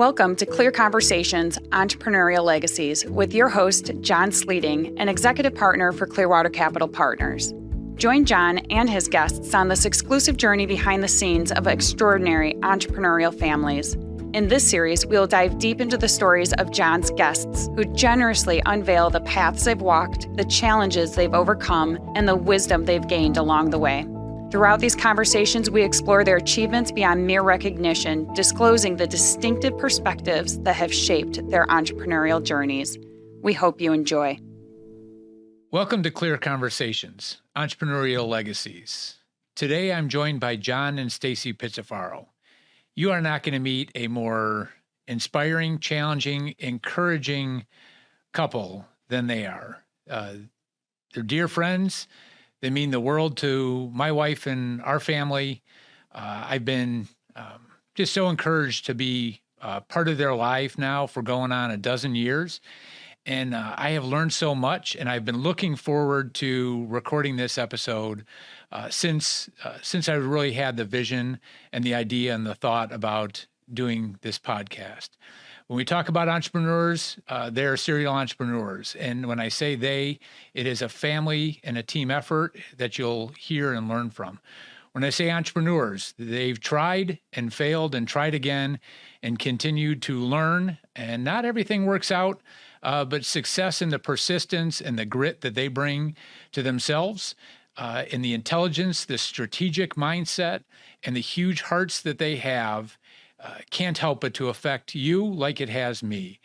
Welcome to Clear Conversations, Entrepreneurial Legacies with your host, John Sleeting, an executive partner for Clearwater Capital Partners. Join John and his guests on this exclusive journey behind the scenes of extraordinary entrepreneurial families. In this series, we will dive deep into the stories of John's guests, who generously unveil the paths they've walked, the challenges they've overcome, and the wisdom they've gained along the way. Throughout these conversations, we explore their achievements beyond mere recognition, disclosing the distinctive perspectives that have shaped their entrepreneurial journeys. We hope you enjoy. Welcome to Clear Conversations, Entrepreneurial Legacies. Today, I'm joined by John and Stacey Pitzaferro. You are not going to meet a more inspiring, challenging, encouraging couple than they are. They're dear friends. They mean the world to my wife and our family. I've been just so encouraged to be part of their life now for going on a dozen years. And I have learned so much, and I've been looking forward to recording this episode since I really had the vision and the idea and the thought about doing this podcast. When we talk about entrepreneurs, they're serial entrepreneurs. And when I say they, it is a family and a team effort that you'll hear and learn from. When I say entrepreneurs, they've tried and failed and tried again and continued to learn. And not everything works out, but success in the persistence and the grit that they bring to themselves, in the intelligence, the strategic mindset, and the huge hearts that they have, can't help but to affect you like it has me.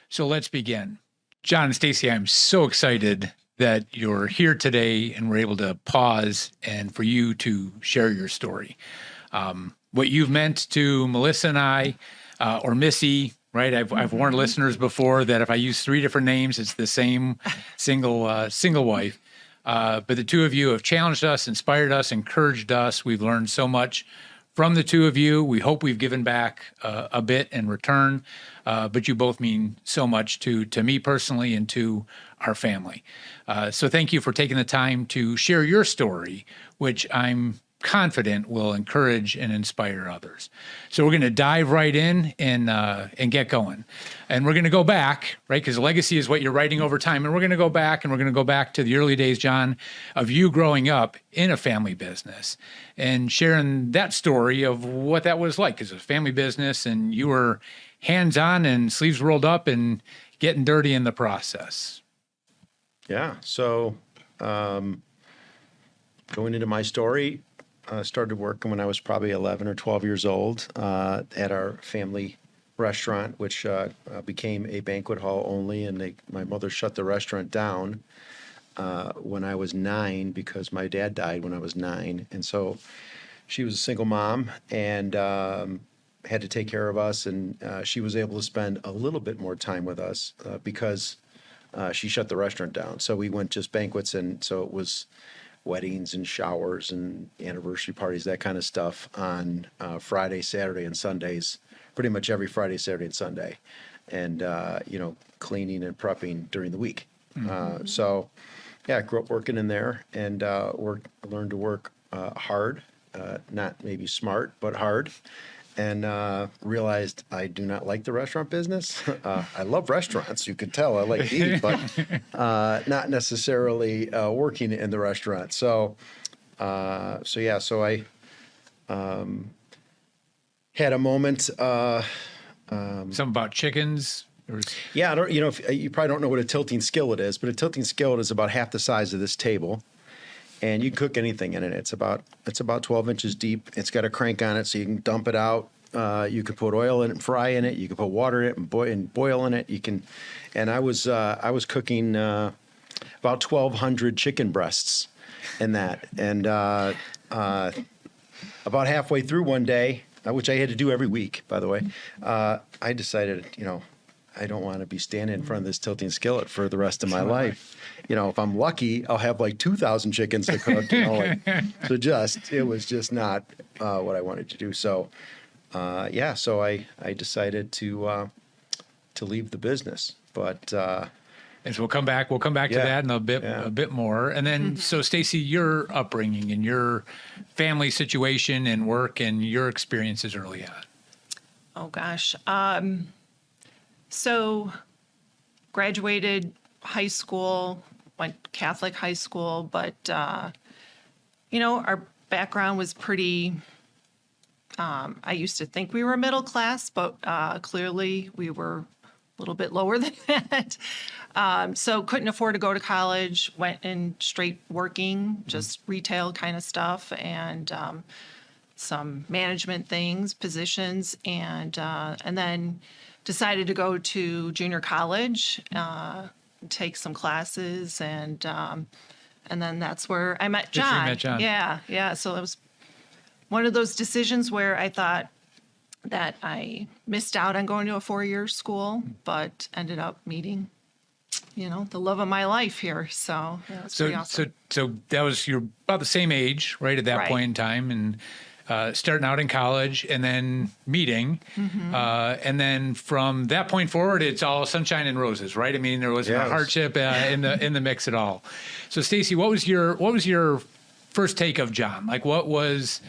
So let's begin. John and Stacey, I'm so excited that you're here today and we're able to pause and for you to share your story. What you've meant to Melissa and I, or Missy, right? I've warned listeners before that if I use three different names, it's the same single wife. But the two of you have challenged us, inspired us, encouraged us. We've learned so much from the two of you. We hope we've given back a bit in return, but you both mean so much to me personally and to our family. So thank you for taking the time to share your story, which I'm confident will encourage and inspire others. So we're going to dive right in and get going. And we're going to go back, right? Because legacy is what you're writing over time. And we're going to go back to the early days, John, of you growing up in a family business and sharing that story of what that was like. Because it was a family business and you were hands-on and sleeves rolled up and getting dirty in the process. Yeah. So going into my story, started working when I was probably 11 or 12 years old at our family restaurant, which became a banquet hall only. And my mother shut the restaurant down when I was 9 because my dad died when I was 9. And so she was a single mom and had to take care of us. And she was able to spend a little bit more time with us because she shut the restaurant down. So we went just banquets. And so it was weddings and showers and anniversary parties, that kind of stuff on Friday, Saturday, and Sundays, pretty much every Friday, Saturday, and Sunday, and, cleaning and prepping during the week. Mm-hmm. So, I grew up working in there and learned to work hard, not maybe smart, but hard, and realized I do not like the restaurant business. I love restaurants. You could tell I like to eat, but not necessarily working in the restaurant. So I had a moment. Something about chickens? Yeah, you probably don't know what a tilting skillet is, but a tilting skillet is about half the size of this table. And you can cook anything in it. It's about 12 inches deep. It's got a crank on it, so you can dump it out. You can put oil in it, and fry in it. You can put water in it and boil in it. You can, and I was cooking about 1,200 chicken breasts in that. And about halfway through one day, which I had to do every week, by the way, I decided, I don't want to be standing in front of this tilting skillet for the rest of my life. If I'm lucky, I'll have like 2,000 chickens to cook. It was just not what I wanted to do. So, so I decided to leave the business. But and so we'll come back to that in a bit more. And then, so Stacey, your upbringing and your family situation and work and your experiences early on. Oh gosh. So graduated high school, went Catholic high school, but our background was pretty. I used to think we were middle class, but clearly we were a little bit lower than that. So couldn't afford to go to college. Went in straight working, just retail kind of stuff, and some management things, positions, and then decided to go to junior college, take some classes, and then that's where I met John. That's where you met John. Yeah. So it was one of those decisions where I thought that I missed out on going to a 4-year school, but ended up meeting, the love of my life here. So yeah, it's pretty awesome. So that was, you're about the same age, right, at that Right. point in time, and starting out in college and then meeting. And then from that point forward, it's all sunshine and roses, right? I mean, there wasn't a Yes. hardship in the mix at all. So Stacey, what was your first take of John? Like, what was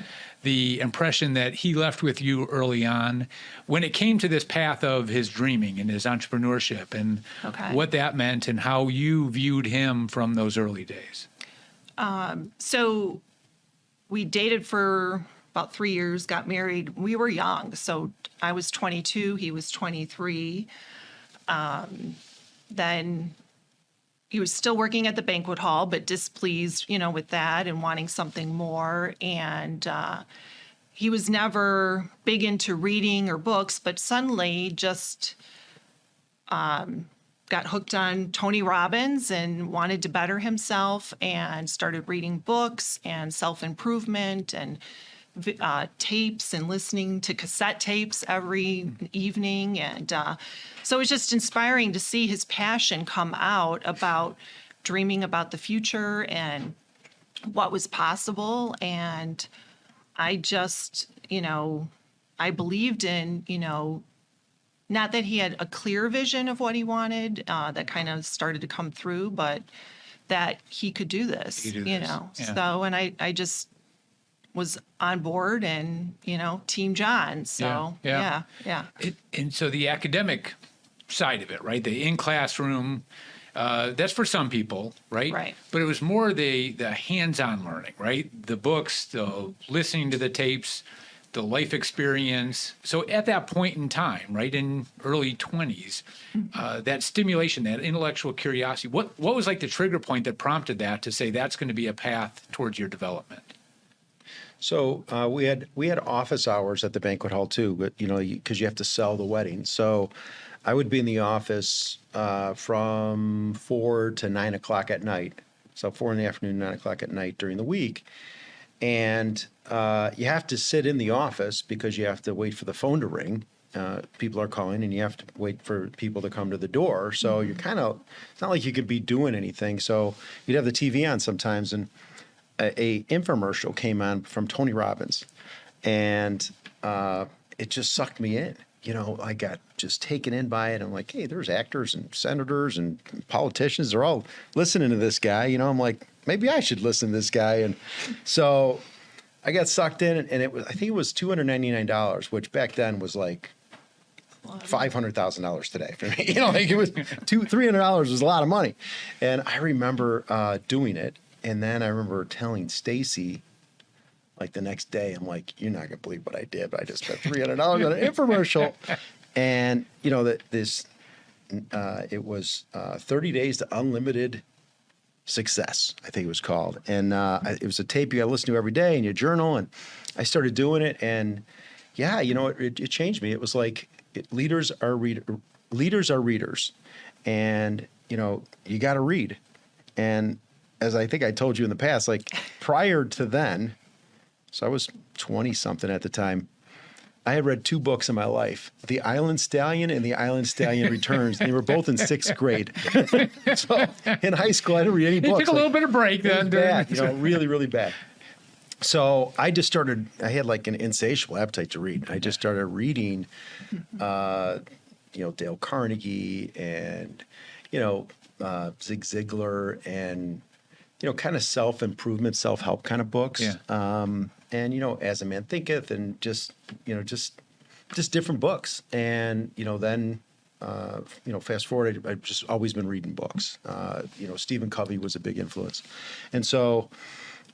the impression that he left with you early on when it came to this path of his dreaming and his entrepreneurship, and Okay. what that meant and how you viewed him from those early days? So we dated for about 3 years, got married. We were young. So I was 22, he was 23. Then he was still working at the banquet hall, but displeased, with that and wanting something more. And he was never big into reading or books, but suddenly just got hooked on Tony Robbins and wanted to better himself and started reading books and self-improvement and tapes and listening to cassette tapes every evening. And so it was just inspiring to see his passion come out about dreaming about the future and what was possible. And I just, I believed in, not that he had a clear vision of what he wanted, that kind of started to come through, but that he could do this, He could do this, yeah. So, and I just was on board and, Team John. So, Yeah. yeah. And so the academic side of it, right? The in-classroom, that's for some people, right? Right. But it was more the hands-on learning, right? The books, the listening to the tapes, the life experience. So at that point in time, right, in early 20s, that stimulation, that intellectual curiosity, what was like the trigger point that prompted that to say that's going to be a path towards your development? So we had office hours at the banquet hall too, but because you have to sell the wedding. So I would be in the office from 4 to 9 o'clock at night. So 4 in the afternoon, 9 o'clock at night during the week, and you have to sit in the office because you have to wait for the phone to ring. People are calling, and you have to wait for people to come to the door. So you're kind of, it's not like you could be doing anything. So you'd have the TV on sometimes, and a infomercial came on from Tony Robbins, and it just sucked me in. I got just taken in by it. I'm like, hey, there's actors and senators and politicians. They're all listening to this guy. I'm like, maybe I should listen to this guy. And so I got sucked in, and I think it was $299, which back then was like $500,000 today for me. Like it was $300 was a lot of money. And I remember doing it. And then I remember telling Stacey, like the next day, I'm like, you're not gonna believe what I did, but I just spent $300 on an infomercial. And it was 30 days to unlimited success, I think it was called. And it was a tape you got to listen to every day, and you journal. And I started doing it, and it changed me. It was like leaders are readers, and you got to read. And as I think I told you in the past, like prior to then, so I was 20 something at the time, I had read 2 books in my life, The Island Stallion and The Island Stallion Returns. They were both in 6th grade. So in high school, I didn't read any You books. took a little bit of break then. Bad, really, really bad. So I just started, I had like an insatiable appetite to read. I just started reading, Dale Carnegie and, Zig Ziglar and, kind of self-improvement, self-help kind of books. Yeah. And, As a Man Thinketh, and just just different books. And, then, fast forward, I've just always been reading books. Stephen Covey was a big influence. And so,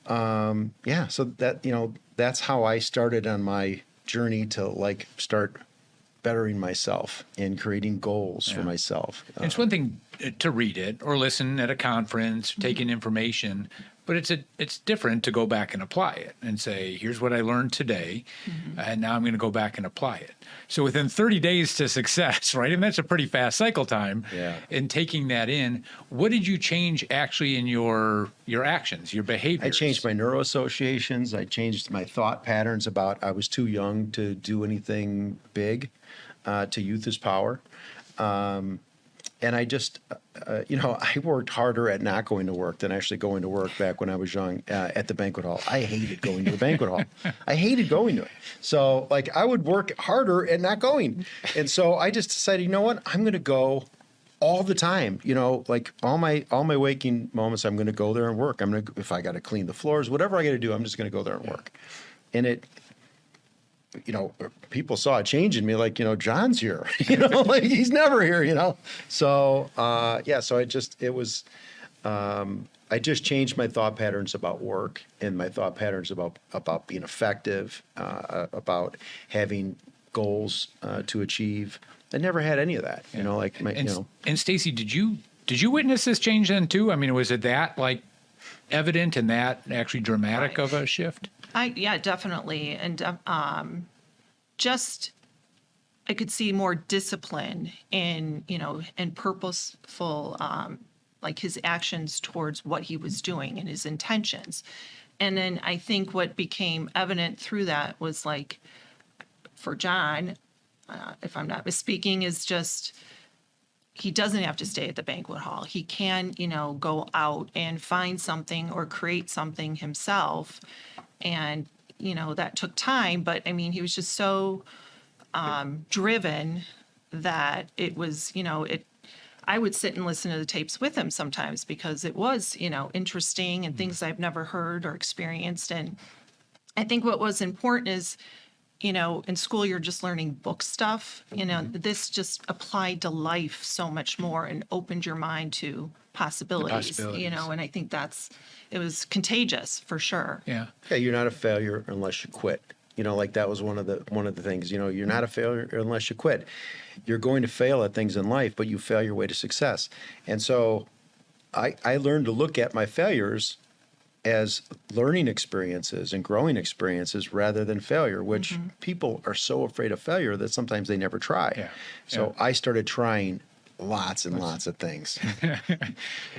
so that, that's how I started on my journey to start bettering myself and creating goals for myself. It's one thing to read it or listen at a conference, take in information, but it's different to go back and apply it and say, here's what I learned today, and now I'm going to go back and apply it. So within 30 days to success, right? And that's a pretty fast cycle time. Yeah. In taking that in, what did you change actually in your actions, your behaviors? I changed my neuro associations. I changed my thought patterns about I was too young to do anything big. To youth is power. And I just, I worked harder at not going to work than actually going to work back when I was young at the banquet hall. I hated going to the banquet hall. I hated going to it. So I would work harder at not going. And so I just decided, you know what, I'm going to go all the time, all my waking moments, I'm going to go there and work. If I got to clean the floors, whatever I got to do, I'm just going to go there and work. And people saw a change in me, John's here, he's never here, So, I just changed my thought patterns about work and my thought patterns about being effective, about having goals to achieve. I never had any of that, And Stacey, did you witness this change then too? I mean, was it that evident and that actually dramatic of a shift? Yeah, definitely. And I could see more discipline in, and purposeful, his actions towards what he was doing and his intentions. And then I think what became evident through that was for John, if I'm not misspeaking, is just he doesn't have to stay at the banquet hall. He can, go out and find something or create something himself. And, that took time, but he was just so driven that it was, I would sit and listen to the tapes with him sometimes because it was, interesting and things I've never heard or experienced. And I think what was important is, in school, you're just learning book stuff. This just applied to life so much more and opened your mind to possibilities. And I think it was contagious for sure. Yeah. Yeah, you're not a failure unless you quit. That was one of the things, you're not a failure unless you quit. You're going to fail at things in life, but you fail your way to success. And so I learned to look at my failures as learning experiences and growing experiences rather than failure, which people are so afraid of failure that sometimes they never try. Yeah. So I started trying lots and lots of things.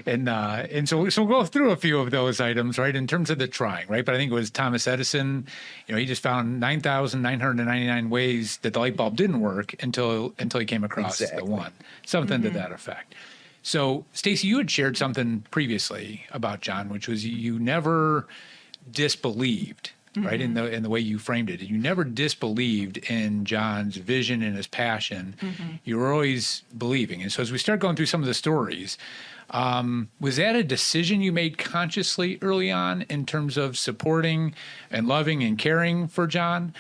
And so we'll go through a few of those items, right, in terms of the trying, right? But I think it was Thomas Edison, he just found 9,999 ways that the light bulb didn't work until he came across the one, something to that effect. So, Stacey, you had shared something previously about John, which was you never disbelieved, right? In the way you framed it, you never disbelieved in John's vision and his passion. You were always believing. And so, as we start going through some of the stories, was that a decision you made consciously early on in terms of supporting and loving and caring for John?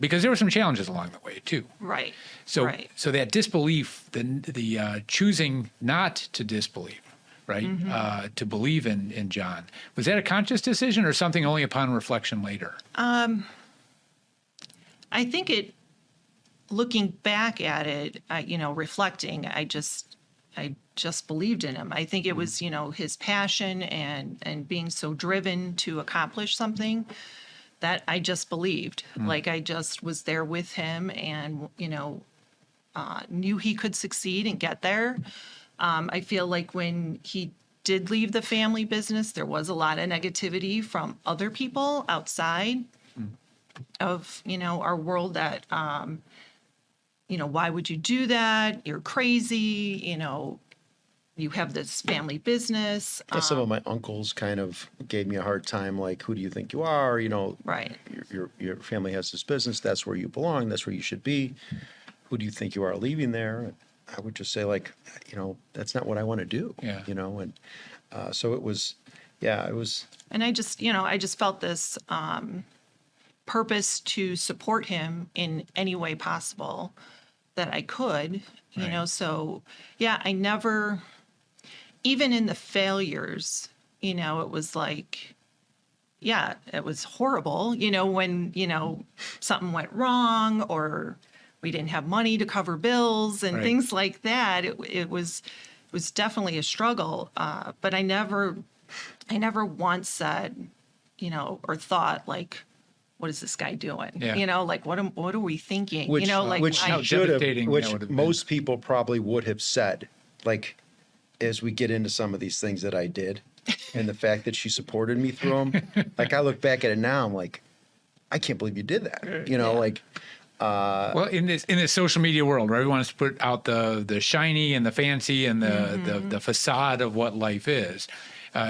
Because there were some challenges along the way too. Right. So that disbelief, the choosing not to disbelieve, right? To believe in John, was that a conscious decision or something only upon reflection later? I think looking back at it, reflecting, I just believed in him. I think it was, his passion and being so driven to accomplish something that I just believed. I just was there with him and, knew he could succeed and get there. I feel like when he did leave the family business, there was a lot of negativity from other people outside of, our world that, why would you do that? You're crazy, you have this family business. I guess some of my uncles kind of gave me a hard time, who do you think you are? Right. Your family has this business. That's where you belong. That's where you should be. Who do you think you are leaving there? I would just say, that's not what I want to do. Yeah. And so it was, it was. And I just felt this purpose to support him in any way possible that I could, you know. So, yeah, I never, even in the failures, you know, it was like, yeah, it was horrible, you know, when, you know, something went wrong or we didn't have money to cover bills and things like that. It was definitely a struggle. But I never once said, you know, or thought like, what is this guy doing? Yeah. You know, like what are we thinking? Which, you know, like which How should have, devastating that which would have been. most people probably would have said, like, as we get into some of these things that I did, and the fact that she supported me through them. Like, I look back at it now, I'm like, I can't believe you did that. You know, like. Well, in this social media world, where everyone wants to put out the shiny and the fancy and the facade of what life is,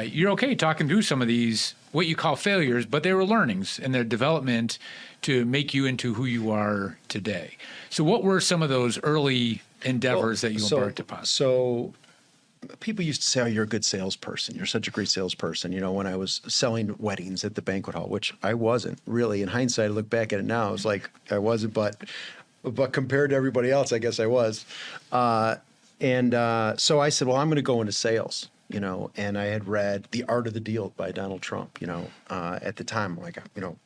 you're okay talking through some of these what you call failures, but they were learnings and their development to make you into who you are today. So, what were some of those early endeavors that you embarked upon? So, people used to say, "Oh, you're a good salesperson. You're such a great salesperson." You know, when I was selling weddings at the banquet hall, which I wasn't really. In hindsight, I look back at it now, I was like, I wasn't, but compared to everybody else, I guess I was. So I said, well, I'm going to go into sales. You know, and I had read The Art of the Deal by Donald Trump. You know, at the time, I'm like, you know,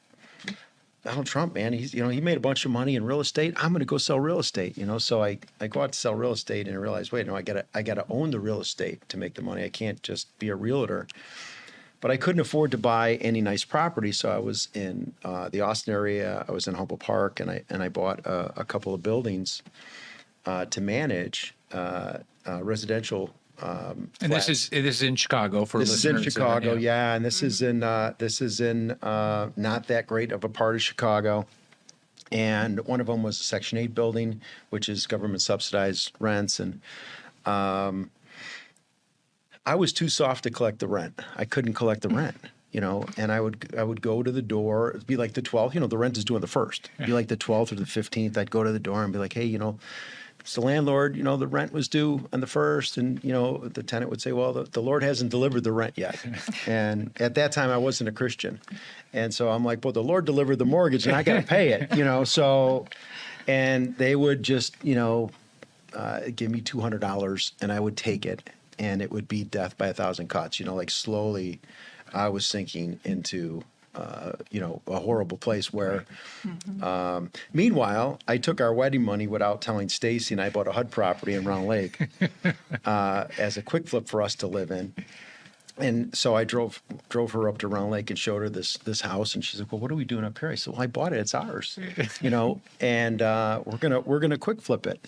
Donald Trump, man, he made a bunch of money in real estate. I'm going to go sell real estate, you know. So I go out to sell real estate and I realize, wait, no, I gotta own the real estate to make the money. I can't just be a realtor. But I couldn't afford to buy any nice property, so I was in the Austin area. I was in Humboldt Park, and I bought a couple of buildings to manage residential. And this is in Chicago for This is in listeners. Chicago, yeah, and this is in not that great of a part of Chicago. And one of them was a Section 8 building, which is government subsidized rents, and I was too soft to collect the rent. I couldn't collect the rent, you know, and I would go to the door. It'd be like the 12th, you know, the rent is due on the 1st. It'd be like the 12th or the 15th. I'd go to the door and be like, hey, you know, it's the landlord, you know, the rent was due on the 1st. And, you know, the tenant would say, well, the Lord hasn't delivered the rent yet. And at that time, I wasn't a Christian. And so I'm like, well, the Lord delivered the mortgage and I got to pay it, you know. So, and they would just, you know, give me $200 and I would take it. And it would be death by 1,000 cuts, you know, like slowly I was sinking into, you know, a horrible place where, meanwhile, I took our wedding money without telling Stacey, and I bought a HUD property in Round Lake as a quick flip for us to live in. And so I drove her up to Round Lake and showed her this house, and she's like, "Well, what are we doing up here?" I said, "Well, I bought it; it's ours, you know, and we're gonna quick flip it."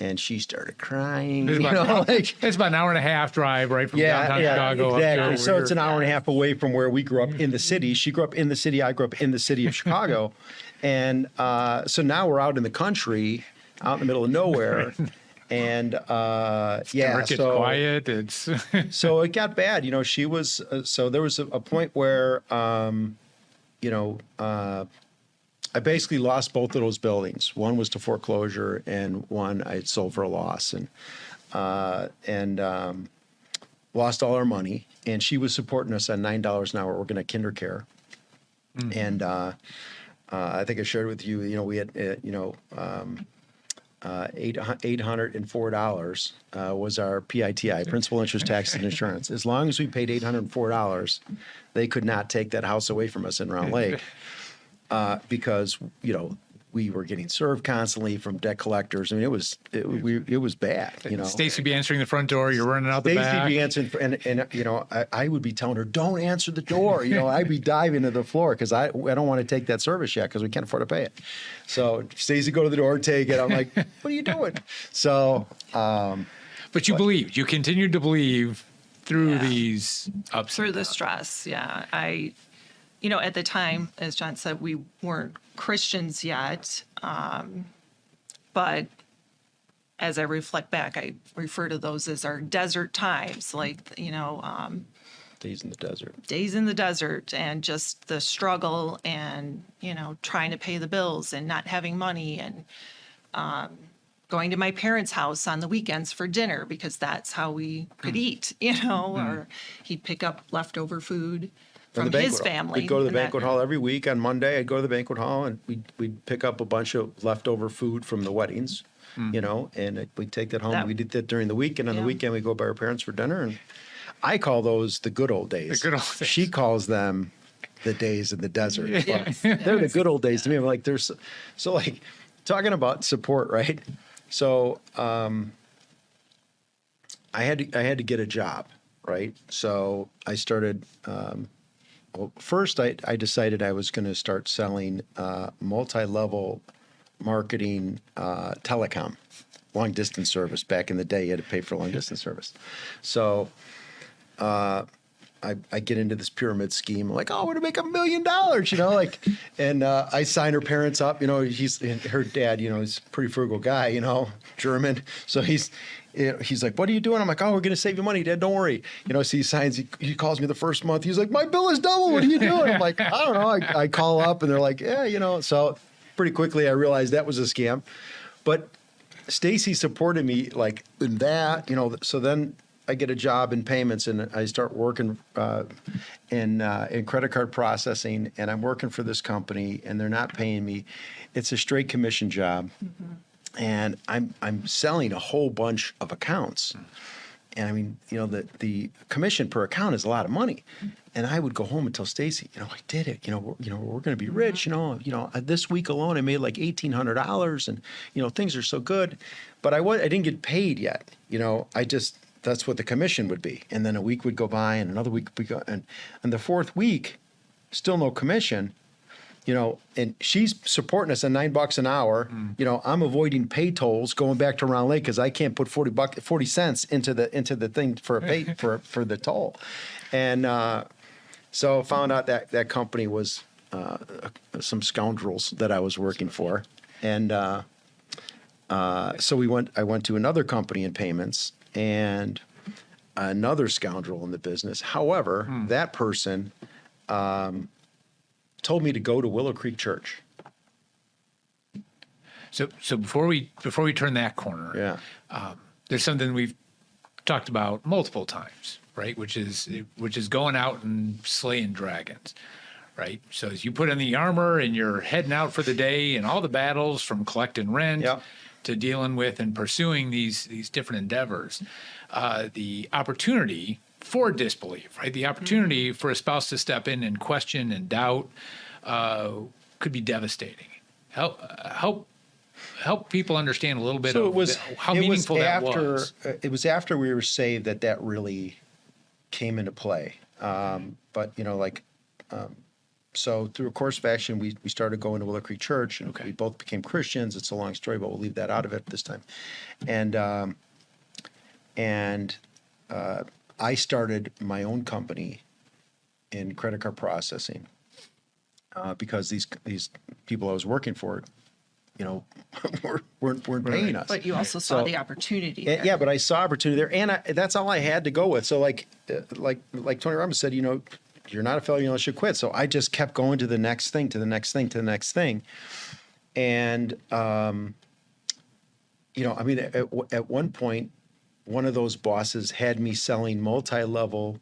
And she started crying. It's about an hour and a half drive, right, from downtown Chicago. Exactly. Up to So it's an hour and a half away from where we grew up in the city. She grew up in the city. I grew up in the city of Chicago, and so now we're out in the country, out in the middle of nowhere. And It's quiet. It's so it got bad. You know, she was so there was a point where you know, I basically lost both of those buildings. One was to foreclosure, and one I had sold for a loss, and lost all our money. And she was supporting us on $9 an hour working at kinder care. And I think I shared with you. You know, we had $804 was our PITI, principal, interest, taxes, and insurance. As long as we paid $804, they could not take that house away from us in Round Lake because, you know, we were getting served constantly from debt collectors. I mean, it was bad. You know, Stacey be answering the front door. You're running out the back. Stacey be answering, and you know, I would be telling her, "Don't answer the door." You know, I'd be diving to the floor because I don't want to take that service yet because we can't afford to pay it. So Stacey, go to the door, take it. I'm like, "What are you doing?" So, but you believed. You continued to believe through these ups. Through the stress, you know, at the time, as John said, we weren't Christians yet. But as I reflect back, I refer to those as our desert times, like, you know, days in the desert. Days in the desert, and just the struggle and, you know, trying to pay the bills and not having money, and going to my parents' house on the weekends for dinner because that's how we could eat, you know, or he'd pick up leftover food From the his banquet hall. family. We'd go to the And that- banquet hall every week. On Monday, I'd go to the banquet hall, and we'd pick up a bunch of leftover food from the weddings, and we'd take that home. That- We did that during the week, and on the Yeah. weekend, we'd go by our parents for dinner. And I call those the good old days. The good old days. She calls them the days in the desert. Yes. They're the good old days to me. I'm like, there's so like talking about support, right? So I had to get a job, right? So I started. Well, first, I decided I was going to start selling multi-level marketing telecom, long distance service. Back in the day, you had to pay for long distance service. So I get into this pyramid scheme. I'm like, oh, we're going to make $1 million, and I sign her parents up. Her dad, he's a pretty frugal guy, German. So he's like, what are you doing? I'm like, oh, we're going to save you money, Dad. Don't worry. So he signs, he calls me the first month. He's like, my bill is double. What are you doing? I'm like, I don't know. I call up and they're like, yeah, so pretty quickly I realized that was a scam. But Stacey supported me like in that, so then I get a job in payments and I start working in credit card processing, and I'm working for this company and they're not paying me. It's a straight commission job. Mm-hmm. And I'm selling a whole bunch of accounts. And I mean, the commission per account is a lot of money. And I would go home and tell Stacey, I did it. We're going to be rich. This week alone I made like $1,800, and things are so good. But I didn't get paid yet. That's what the commission would be. And then a week would go by, and another week would go, and the fourth week, still no commission. And she's supporting us at $9 an hour. I'm avoiding pay tolls going back to Round Lake because I can't put 40 cents into the thing for a pay for the toll. And so found out that company was some scoundrels that I was working for. And so I went to another company in payments and another scoundrel in the business. However, that person told me to go to Willow Creek Church. So before we turn that corner, there's something we've talked about multiple times, right? Which is going out and slaying dragons, right? So as you put on the armor and you're heading out for the day and all the battles from collecting rent to dealing with and pursuing these different endeavors, the opportunity for disbelief, right? The opportunity for a spouse to step in and question and doubt could be devastating. Help people understand a little bit how meaningful that was. It was after we were saved that really came into play. So through a course of action, we started going to Willow Creek Church, and we both became Christians. It's a long story, but we'll leave that out of it this time. And I started my own company in credit card processing because these people I was working for, weren't paying us. But you also saw the opportunity there. Yeah, but I saw opportunity there, and that's all I had to go with. So like Tony Robbins said, you're not a failure unless you quit. So I just kept going to the next thing, to the next thing, to the next thing, and at one point, one of those bosses had me selling multi-level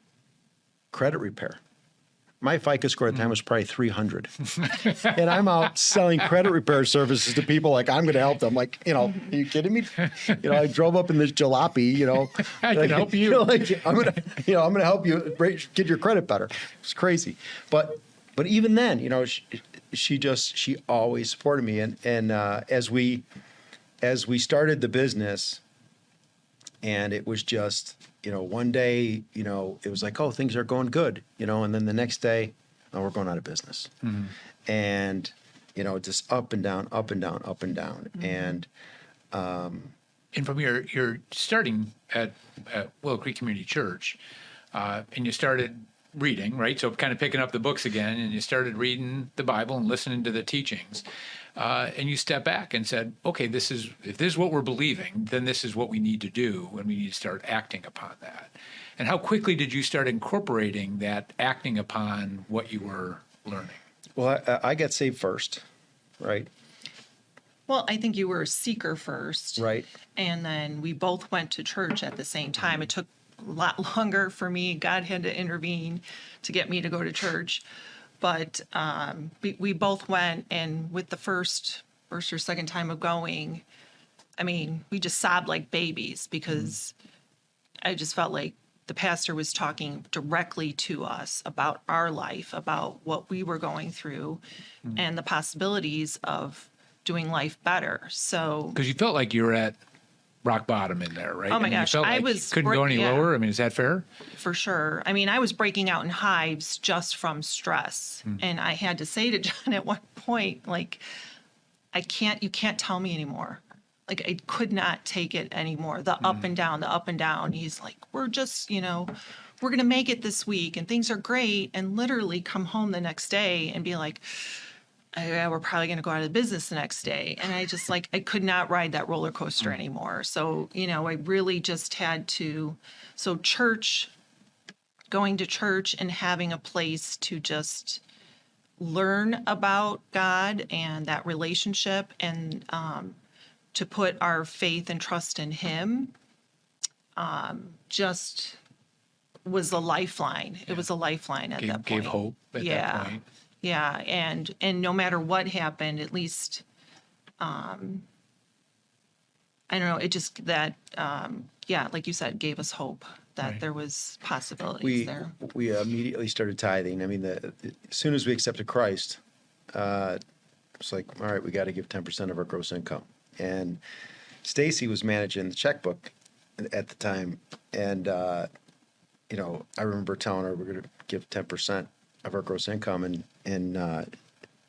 credit repair. My FICO score at the time was probably 300. And I'm out selling credit repair services to people like, I'm going to help them. Like, are you kidding me? I drove up in this jalopy, I can help you. I'm going to help you get your credit better. It's crazy. But even then, she always supported me. And as we started the business, and it was just, one day, it was like, oh, things are going good, and then the next day, oh, we're going out of business. Mm-hmm. And, just up and down, up and down, up and down. Mm-hmm. And from your starting at Willow Creek Community Church, and you started reading, right? So kind of picking up the books again, and you started reading the Bible and listening to the teachings. And you step back and said, okay, if this is what we're believing, then this is what we need to do, and we need to start acting upon that. And how quickly did you start incorporating that acting upon what you were learning? Well, I got saved first, right? Well, I think you were a seeker first. Right. And then we both went to church at the same time. It took a lot longer for me. God had to intervene to get me to go to church. But we both went, and with the first or second time of going, I mean, we just sobbed like babies because I just felt like the pastor was talking directly to us about our life, about what we were going through, and the possibilities of doing life better. So, Because you felt like you were at rock bottom in there, right? Oh my I mean, gosh, you felt I like was you couldn't go any yeah. lower. I mean, is that fair? for sure. I mean, I was breaking out in hives just from stress. And I had to say to John at one point, like, you can't tell me anymore. Like, I could not take it anymore. The up and down, the up and down. He's like, we're just, we're going to make it this week and things are great. And literally come home the next day and be like, yeah, we're probably going to go out of business the next day. And I just I could not ride that roller coaster anymore. So, I really just had to, going to church and having a place to just learn about God and that relationship and to put our faith and trust in Him just was a lifeline. It was a lifeline at that point. Gave hope at that point. Yeah, and no matter what happened, at least, I don't know, it just that, like you said, gave us hope that Right. there was possibilities there. We immediately started tithing. I mean, as soon as we accepted Christ, it's like, all right, we got to give 10% of our gross income. And Stacey was managing the checkbook at the time, and I remember telling her we're going to give 10% of our gross income, and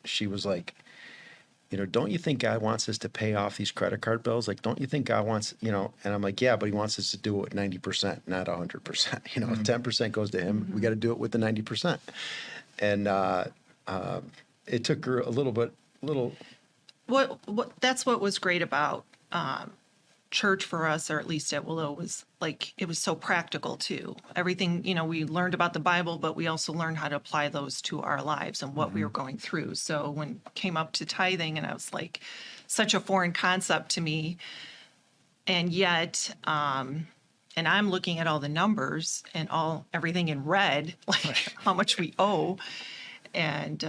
she was like, don't you think God wants us to pay off these credit card bills? Like, don't you think God wants, and I'm like, yeah, but He wants us to do it with 90%, not 100%. 10% goes to Him. We got to do it with the 90%. And it took her a little. What that's what was great about church for us, or at least at Willow, was it was so practical too. Everything, we learned about the Bible, but we also learned how to apply those to our lives and what we were going through. So when it came up to tithing, and I was like, such a foreign concept to me, and yet, and I'm looking at all the numbers and everything in red, how much we owe, and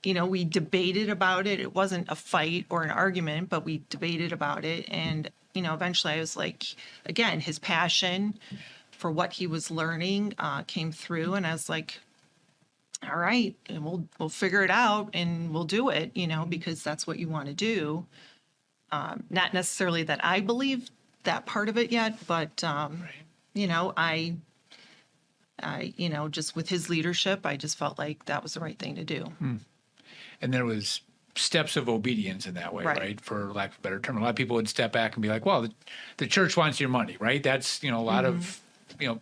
we debated about it. It wasn't a fight or an argument, but we debated about it. And, eventually I was like, again, his passion for what he was learning came through. And I was like, all right, and we'll figure it out and we'll do it, because that's what you want to do. Not necessarily that I believe that part of it yet, but, I just with his leadership, I just felt like that was the right thing to do. And there was steps of obedience in that way, Right. right? For lack of a better term. A lot of people would step back and be like, well, the church wants your money, right? That's, a lot of,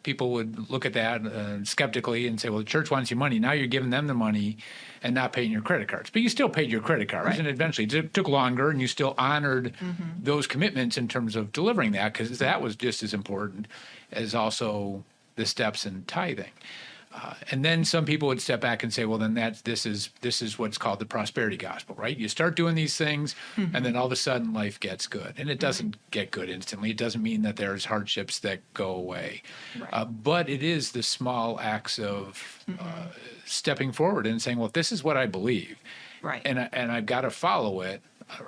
people would look at that skeptically and say, well, the church wants your money. Now you're giving them the money and not paying your credit cards. But you still paid your credit cards. Right. And eventually it took longer, and you still honored those commitments in terms of delivering that, because that was just as important as also the steps in tithing. And then some people would step back and say, well, then this is what's called the prosperity gospel, right? You start doing these things, and then all of a sudden life gets good. And it doesn't get good instantly. It doesn't mean that there's hardships that go away. Right. But it is the small acts of stepping forward and saying, well, this is what I believe. Right. And I've got to follow it.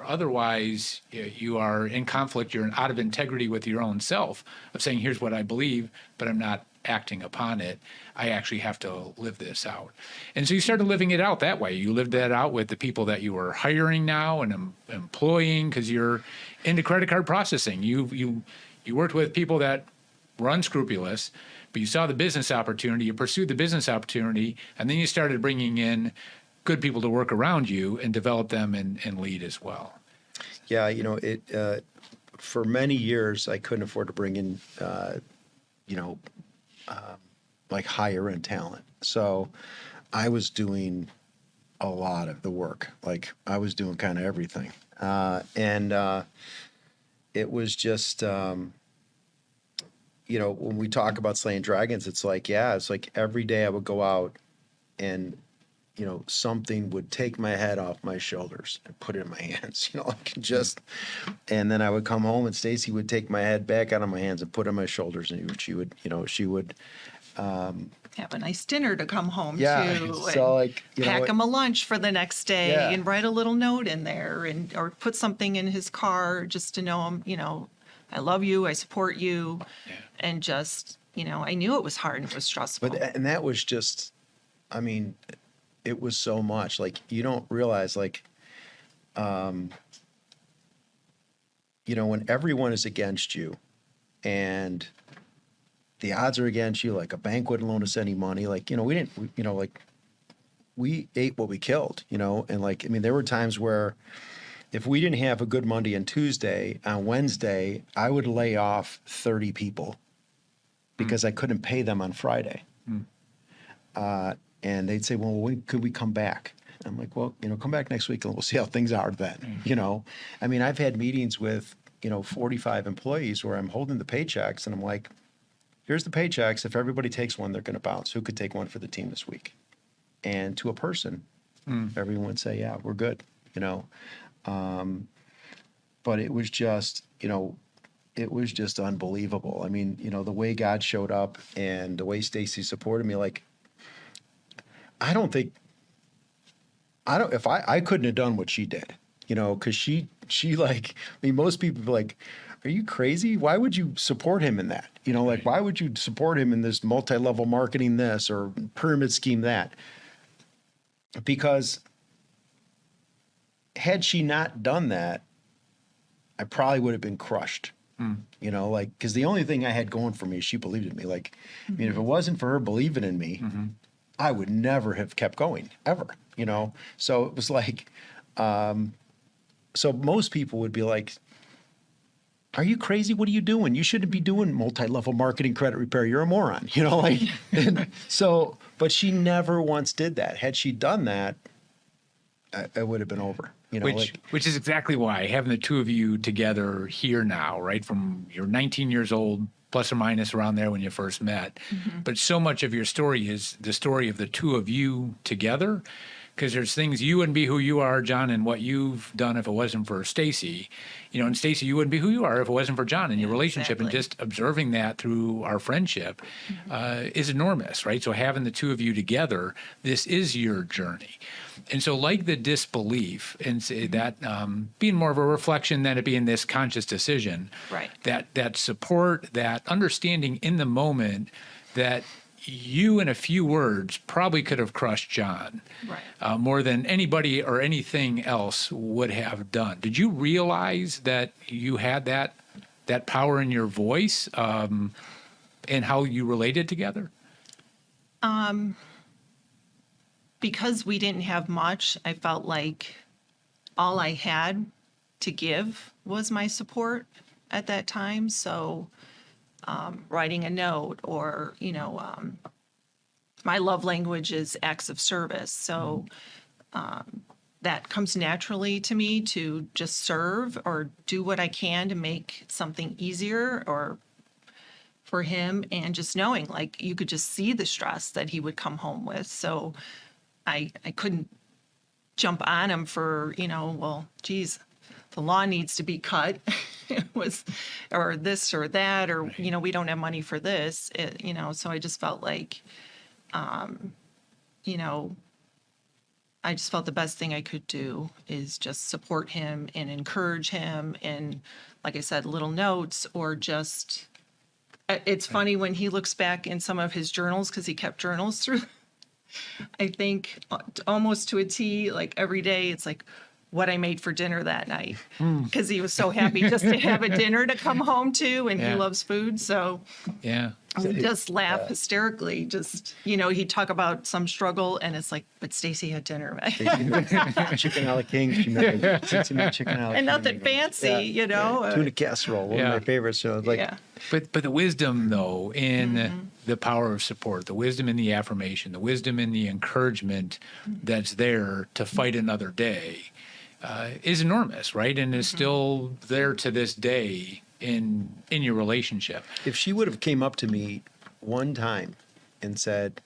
Otherwise, you are in conflict. You're out of integrity with your own self of saying, here's what I believe, but I'm not acting upon it. I actually have to live this out. And so you started living it out that way. You lived that out with the people that you were hiring now and employing, because you're into credit card processing. You worked with people that were unscrupulous, but you saw the business opportunity, you pursued the business opportunity, and then you started bringing in good people to work around you and develop them and lead as well. Yeah, for many years I couldn't afford to bring in, like higher end talent. So I was doing a lot of the work. Like I was doing kind of everything. And it was just, when we talk about slaying dragons, it's like every day I would go out and something would take my head off my shoulders and put it in my hands, and then I would come home and Stacey would take my head back out of my hands and put it on my shoulders, and she would have a nice dinner to come home Yeah, to. so, like, pack him a lunch for the next day Yeah. and write a little note in there or put something in his car just to know him, I love you, I support you. Yeah. And just, I knew it was hard and it was stressful. and that was just, it was so much. Like, you don't realize, like, when everyone is against you and the odds are against you, like a bank wouldn't loan us any money. Like, we ate what we killed, and like, there were times where if we didn't have a good Monday and Tuesday, on Wednesday, I would lay off 30 people because I couldn't pay them on Friday. And they'd say, well, when could we come back? I'm like, well, come back next week and we'll see how things are then. I've had meetings with, 45 employees where I'm holding the paychecks and I'm like, here's the paychecks. If everybody takes one, they're going to bounce. Who could take one for the team this week? And to a person, everyone would say, yeah, we're good, But it was just, unbelievable. The way God showed up and the way Stacey supported me, like, I couldn't have done what she did, because she like, most people be like, are you crazy? Why would you support him in that? Like, why would you support him in this multi-level marketing this or pyramid scheme that? Because had she not done that, I probably would have been crushed. Because the only thing I had going for me is she believed in me. Like, if it wasn't for her believing in me, I would never have kept going, ever, So it was like, so most people would be like, are you crazy? What are you doing? You shouldn't be doing multi-level marketing credit repair. You're a moron, and so, but she never once did that. Had she done that, it would have been over. Which is exactly why having the two of you together here now, right? From you're 19 years old, plus or minus around there when you first met. But so much of your story is the story of the two of you together, because there's things you wouldn't be who you are, John, and what you've done if it wasn't for Stacey. And Stacey, you wouldn't be who you are if it wasn't for John and your relationship. Exactly. And just observing that through our friendship is enormous, right? So having the two of you together, this is your journey. And so like the disbelief and say that being more of a reflection than it being this conscious decision, Right. that support, that understanding in the moment that you in a few words probably could have crushed John more than anybody or anything else would have done. Did you realize that you had that power in your voice and how you related together? Because we didn't have much, I felt like all I had to give was my support at that time. So writing a note or, my love language is acts of service. So that comes naturally to me to just serve or do what I can to make something easier or for him. And just knowing, like, you could just see the stress that he would come home with. So I couldn't jump on him for, well, geez, the lawn needs to be cut. Or this or that, or, we don't have money for this, so I just felt like, I just felt the best thing I could do is just support him and encourage him. And like I said, little notes or just, it's funny when he looks back in some of his journals, because he kept journals through, I think almost to a T, like every day, it's like, what I made for dinner that night, because he was so happy just to have a dinner to come home to, and he loves food. So we just laugh hysterically. Just, he'd talk about some struggle, and it's like, but Stacey had dinner. Chicken a la king. She made chicken a la And nothing fancy, tuna casserole, one of my favorites. So But the wisdom, though, in the power of support, the wisdom in the affirmation, the wisdom in the encouragement that's there to fight another day is enormous, right? And is still there to this day in your relationship. If she would have came up to me one time and said,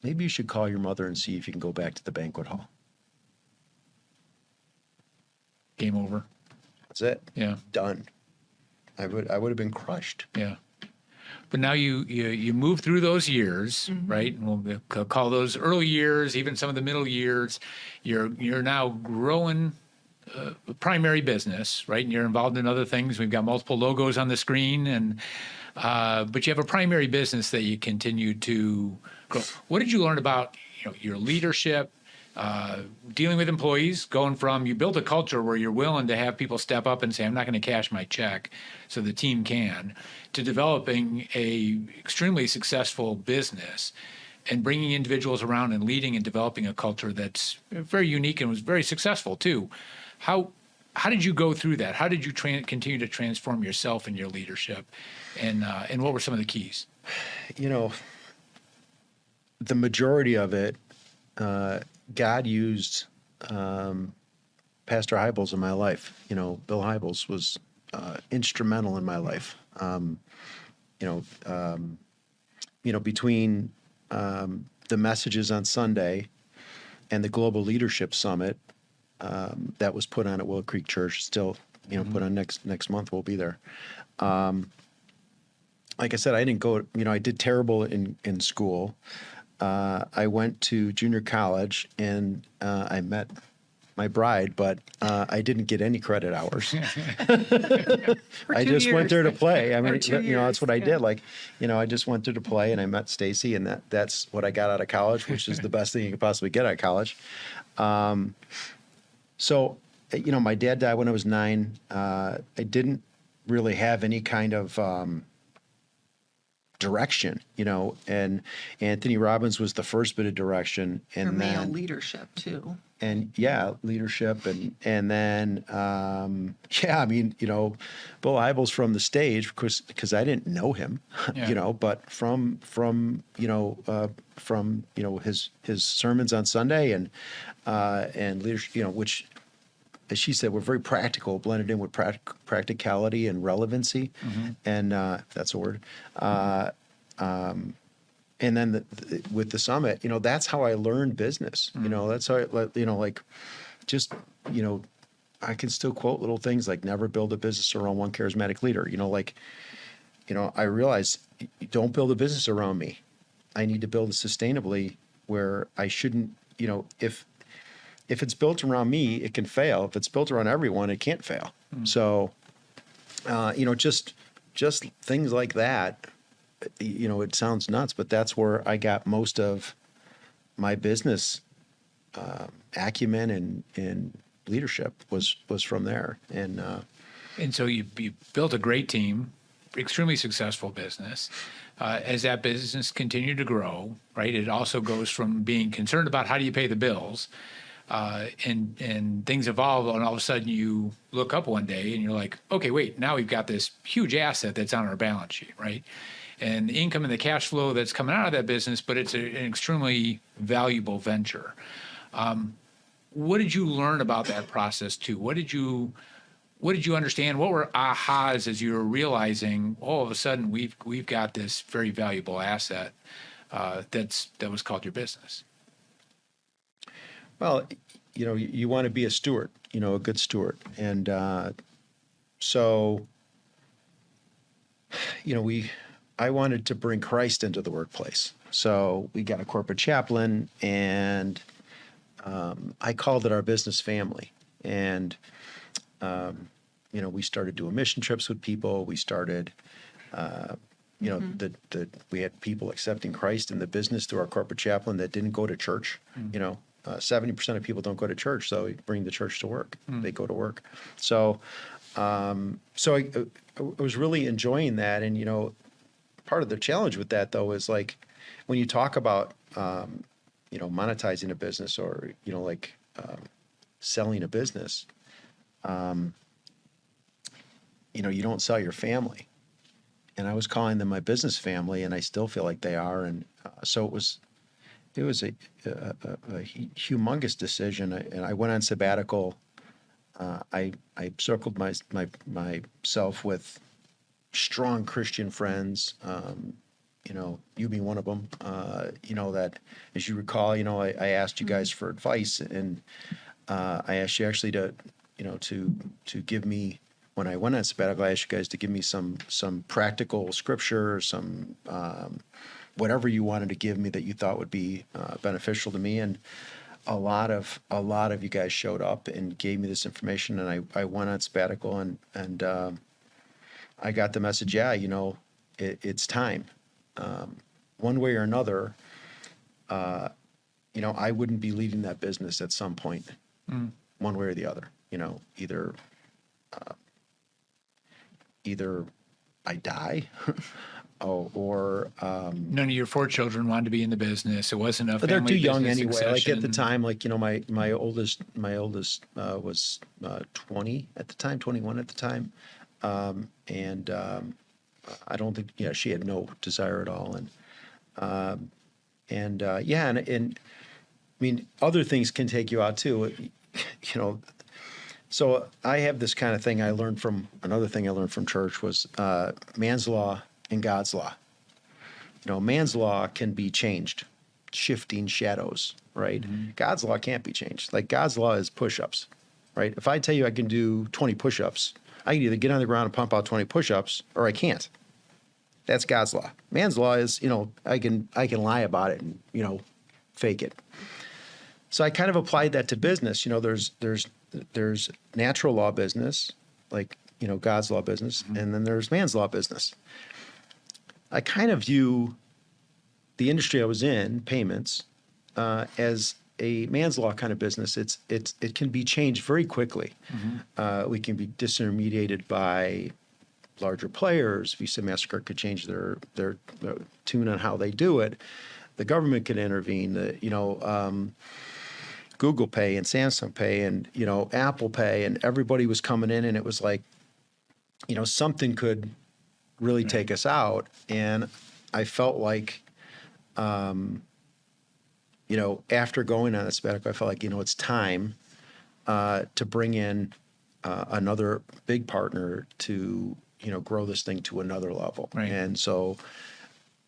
maybe you should call your mother and see if you can go back to the banquet hall. Game over. That's it. Yeah. Done. I would have been crushed. Yeah. But now you move through those years, right? And we'll call those early years, even some of the middle years. You're now growing primary business, right? And you're involved in other things. We've got multiple logos on the screen, and but you have a primary business that you continue to grow. What did you learn about your leadership, dealing with employees, going from you built a culture where you're willing to have people step up and say, I'm not going to cash my check so the team can, to developing a extremely successful business and bringing individuals around and leading and developing a culture that's very unique and was very successful too. How did you go through that? How did you continue to transform yourself in your leadership, and what were some of the keys? The majority of it, God used Pastor Hybels in my life. Bill Hybels was instrumental in my life. Between the messages on Sunday and the Global Leadership Summit that was put on at Willow Creek Church, still put on next month. We'll be there. Like I said, I didn't go. I did terrible in school. I went to junior college and I met my bride, but I didn't get any credit hours. I just went there to play. I mean, that's what I did. Like, I just went there to play, and I met Stacey, and that's what I got out of college, which is the best thing you could possibly get out of college. So, my dad died when I was 9. I didn't really have any kind of direction, and Anthony Robbins was the first bit of direction. And male leadership too. And leadership. And then, Bill Hybels from the stage, because I didn't know him, but from his sermons on Sunday and leadership, which, as she said, were very practical, blended in with practicality and relevancy, and that's a word. And then with the summit, that's how I learned business. That's how I can still quote little things like never build a business around one charismatic leader. I realized don't build a business around me. I need to build it sustainably where I shouldn't, if it's built around me, it can fail. If it's built around everyone, it can't fail. So, just things like that, it sounds nuts, but that's where I got most of my business acumen and leadership was from there. And so you built a great team, extremely successful business. As that business continued to grow, right, it also goes from being concerned about how do you pay the bills, and things evolve, and all of a sudden you look up one day and you're like, okay, wait, now we've got this huge asset that's on our balance sheet, right? And the income and the cash flow that's coming out of that business, but it's an extremely valuable venture. What did you learn about that process too? What did you understand? What were ahas as you were realizing all of a sudden we've got this very valuable asset that was called your business? Well, you want to be a steward, a good steward. And so, I wanted to bring Christ into the workplace. So we got a corporate chaplain, and I called it our business family. And, we started doing mission trips with people. We started, we had people accepting Christ in the business through our corporate chaplain that didn't go to church, 70% of people don't go to church, so we bring the church to work. They go to work. So, I was really enjoying that. And, part of the challenge with that, though, is like when you talk about, monetizing a business or, selling a business, you don't sell your family. And I was calling them my business family, and I still feel like they are. And so it was a humongous decision. And I went on sabbatical. I circled myself with strong Christian friends, you being one of them, that as you recall, I asked you guys for advice, and I asked you actually to give me, when I went on sabbatical, I asked you guys to give me some practical scripture, some whatever you wanted to give me that you thought would be beneficial to me. And a lot of you guys showed up and gave me this information, and I went on sabbatical, and I got the message. Yeah, it's time. One way or another, I wouldn't be leading that business at some point, one way or the other. Either I die, or none of your 4 children wanted to be in the business. It wasn't a family they're too young business anyway. succession. Like at the time, my oldest was 20 at the time, 21 at the time, and I don't think she had no desire at all, and I mean, other things can take you out too, So I have this kind of thing another thing I learned from church was man's law and God's law. Man's law can be changed, shifting shadows, right? Mm-hmm. God's law can't be changed. Like God's law is push-ups, right? If I tell you I can do 20 push-ups, I can either get on the ground and pump out 20 push-ups, or I can't. That's God's law. Man's law is, I can lie about it and, fake it. So I kind of applied that to business. There's natural law business, like, God's law business, mm-hmm. and then there's man's law business. I kind of view the industry I was in, payments, as a man's law kind of business. It can be changed very quickly. Mm-hmm. We can be disintermediated by larger players. Visa, MasterCard could change their tune on how they do it. The government could intervene. Google Pay and Samsung Pay and, Apple Pay, and everybody was coming in, and it was like, something could really take us out. And I felt like, after going on a sabbatical, I felt like, it's time to bring in another big partner to, grow this thing to another level. Right. And so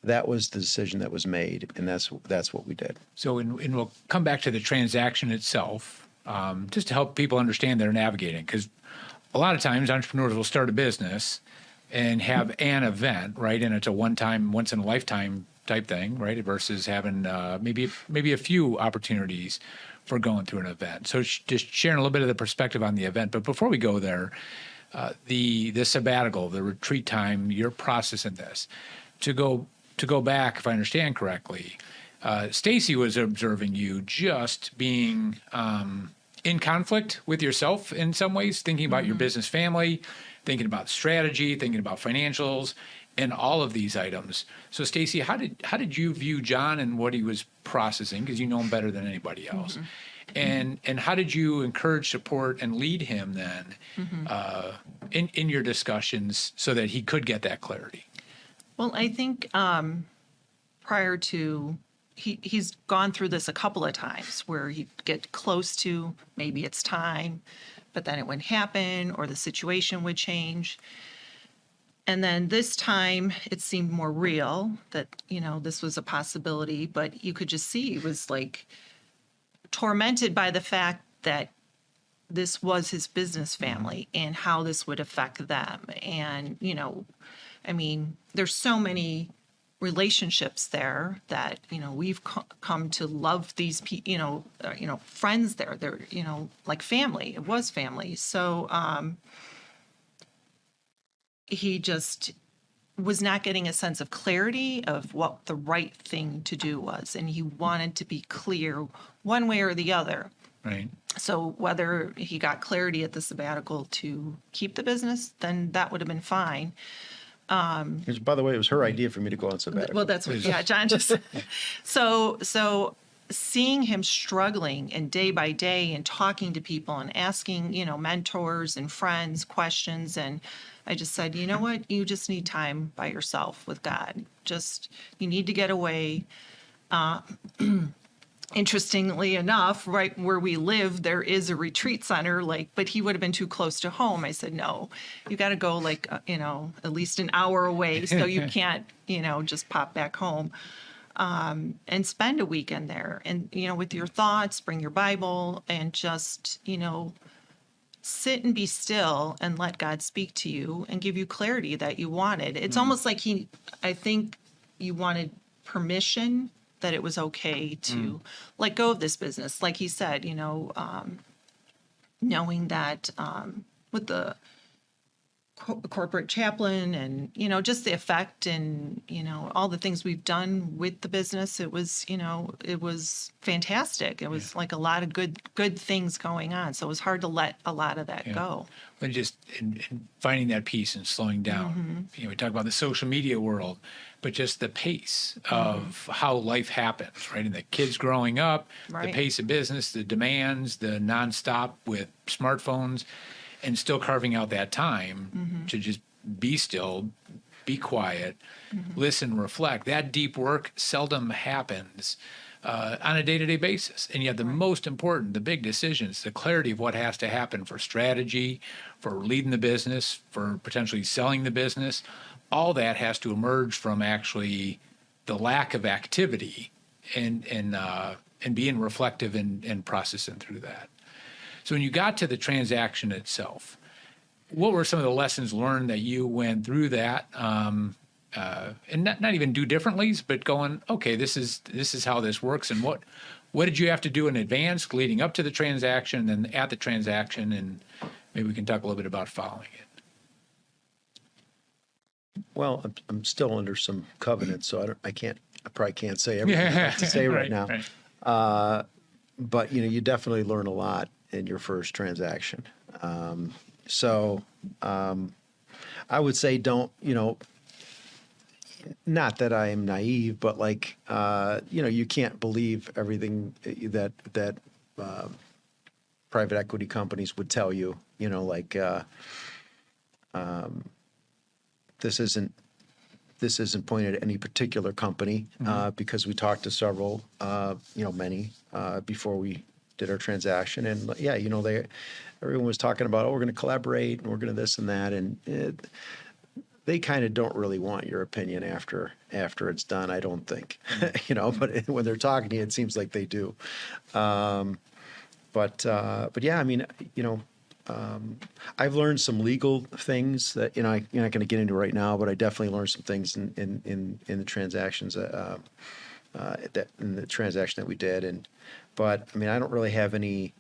that was the decision that was made, and that's what we did. So, and we'll come back to the transaction itself, just to help people understand they're navigating, because a lot of times entrepreneurs will start a business and have an event, right? And it's a one-time, once-in-a-lifetime type thing, right? Versus having maybe a few opportunities for going through an event. So just sharing a little bit of the perspective on the event. But before we go there, the sabbatical, the retreat time, your process in this, to go back, if I understand correctly, Stacey was observing you just being in conflict with yourself in some ways, thinking about your business family, thinking about strategy, thinking about financials, and all of these items. So Stacey, how did you view John and what he was processing? Because you know him better than anybody else. Mm-hmm. And how did you encourage, support, and lead him then in your discussions so that he could get that clarity? Well, I think prior to, he's gone through this a couple of times where he'd get close to maybe it's time, but then it wouldn't happen or the situation would change. And then this time it seemed more real that, this was a possibility, but you could just see he was like tormented by the fact that this was his business family and how this would affect them. And, there's so many relationships there that, we've come to love these people, friends there. They're, like family. It was family. So he just was not getting a sense of clarity of what the right thing to do was. And he wanted to be clear one way or the other. Right. So whether he got clarity at the sabbatical to keep the business, then that would have been fine. By the way, it was her idea for me to go on sabbatical. Well, that's what, John just. So seeing him struggling and day by day and talking to people and asking, mentors and friends questions. And I just said, you know what? You just need time by yourself with God. You need to get away. Interestingly enough, right where we live, there is a retreat center, but he would have been too close to home. I said, no, you got to go at least an hour away. So you can't, just pop back home and spend a weekend there. And, with your thoughts, bring your Bible and just, sit and be still and let God speak to you and give you clarity that you wanted. It's almost like I think you wanted permission that it was okay to let go of this business. Like he said, knowing that with the corporate chaplain and, just the effect and, all the things we've done with the business, it was fantastic. It was like a lot of good things going on. So it was hard to let a lot of that go. But just in finding that peace and slowing down. We talk about the social media world, but just the pace of how life happens, right? And the kids growing up, the pace of business, the demands, the nonstop with smartphones, and still carving out that time to just be still, be quiet, listen, reflect. That deep work seldom happens on a day-to-day basis. And yet the most important, the big decisions, the clarity of what has to happen for strategy, for leading the business, for potentially selling the business, all that has to emerge from actually the lack of activity and being reflective and processing through that. So when you got to the transaction itself, what were some of the lessons learned that you went through that, and not even do differently, but going, okay, this is how this works, and what did you have to do in advance leading up to the transaction, and then at the transaction, and maybe we can talk a little bit about following it. Well, I'm still under some covenants, so I probably can't say everything I have to say right now. Right. But you definitely learn a lot in your first transaction. So I would say don't, not that I am naive, but you can't believe everything that private equity companies would tell you, this isn't pointed at any particular company because we talked to several, many before we did our transaction, and everyone was talking about, we're going to collaborate and we're going to this and that, and they kind of don't really want your opinion after it's done, I don't think, But when they're talking to you, it seems like they do. But yeah, I mean, I've learned some legal things that you're not going to get into right now, but I definitely learned some things in the transactions in the transaction that we did, but I mean, I don't really have any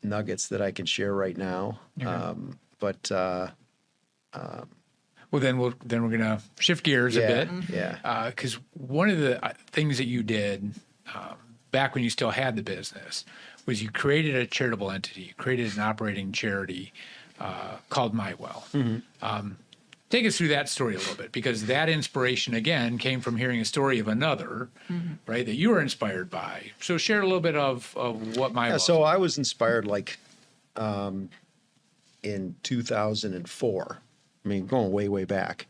nuggets that I can share right now. Okay. Well, then we're going to shift gears a bit. Yeah. Because one of the things that you did back when you still had the business was you created a charitable entity. You created an operating charity called MyWell. Take us through that story a little bit, because that inspiration, again, came from hearing a story of another, right, that you were inspired by. So share a little bit of what MyWell is. So I was inspired in 2004. I mean, going way back,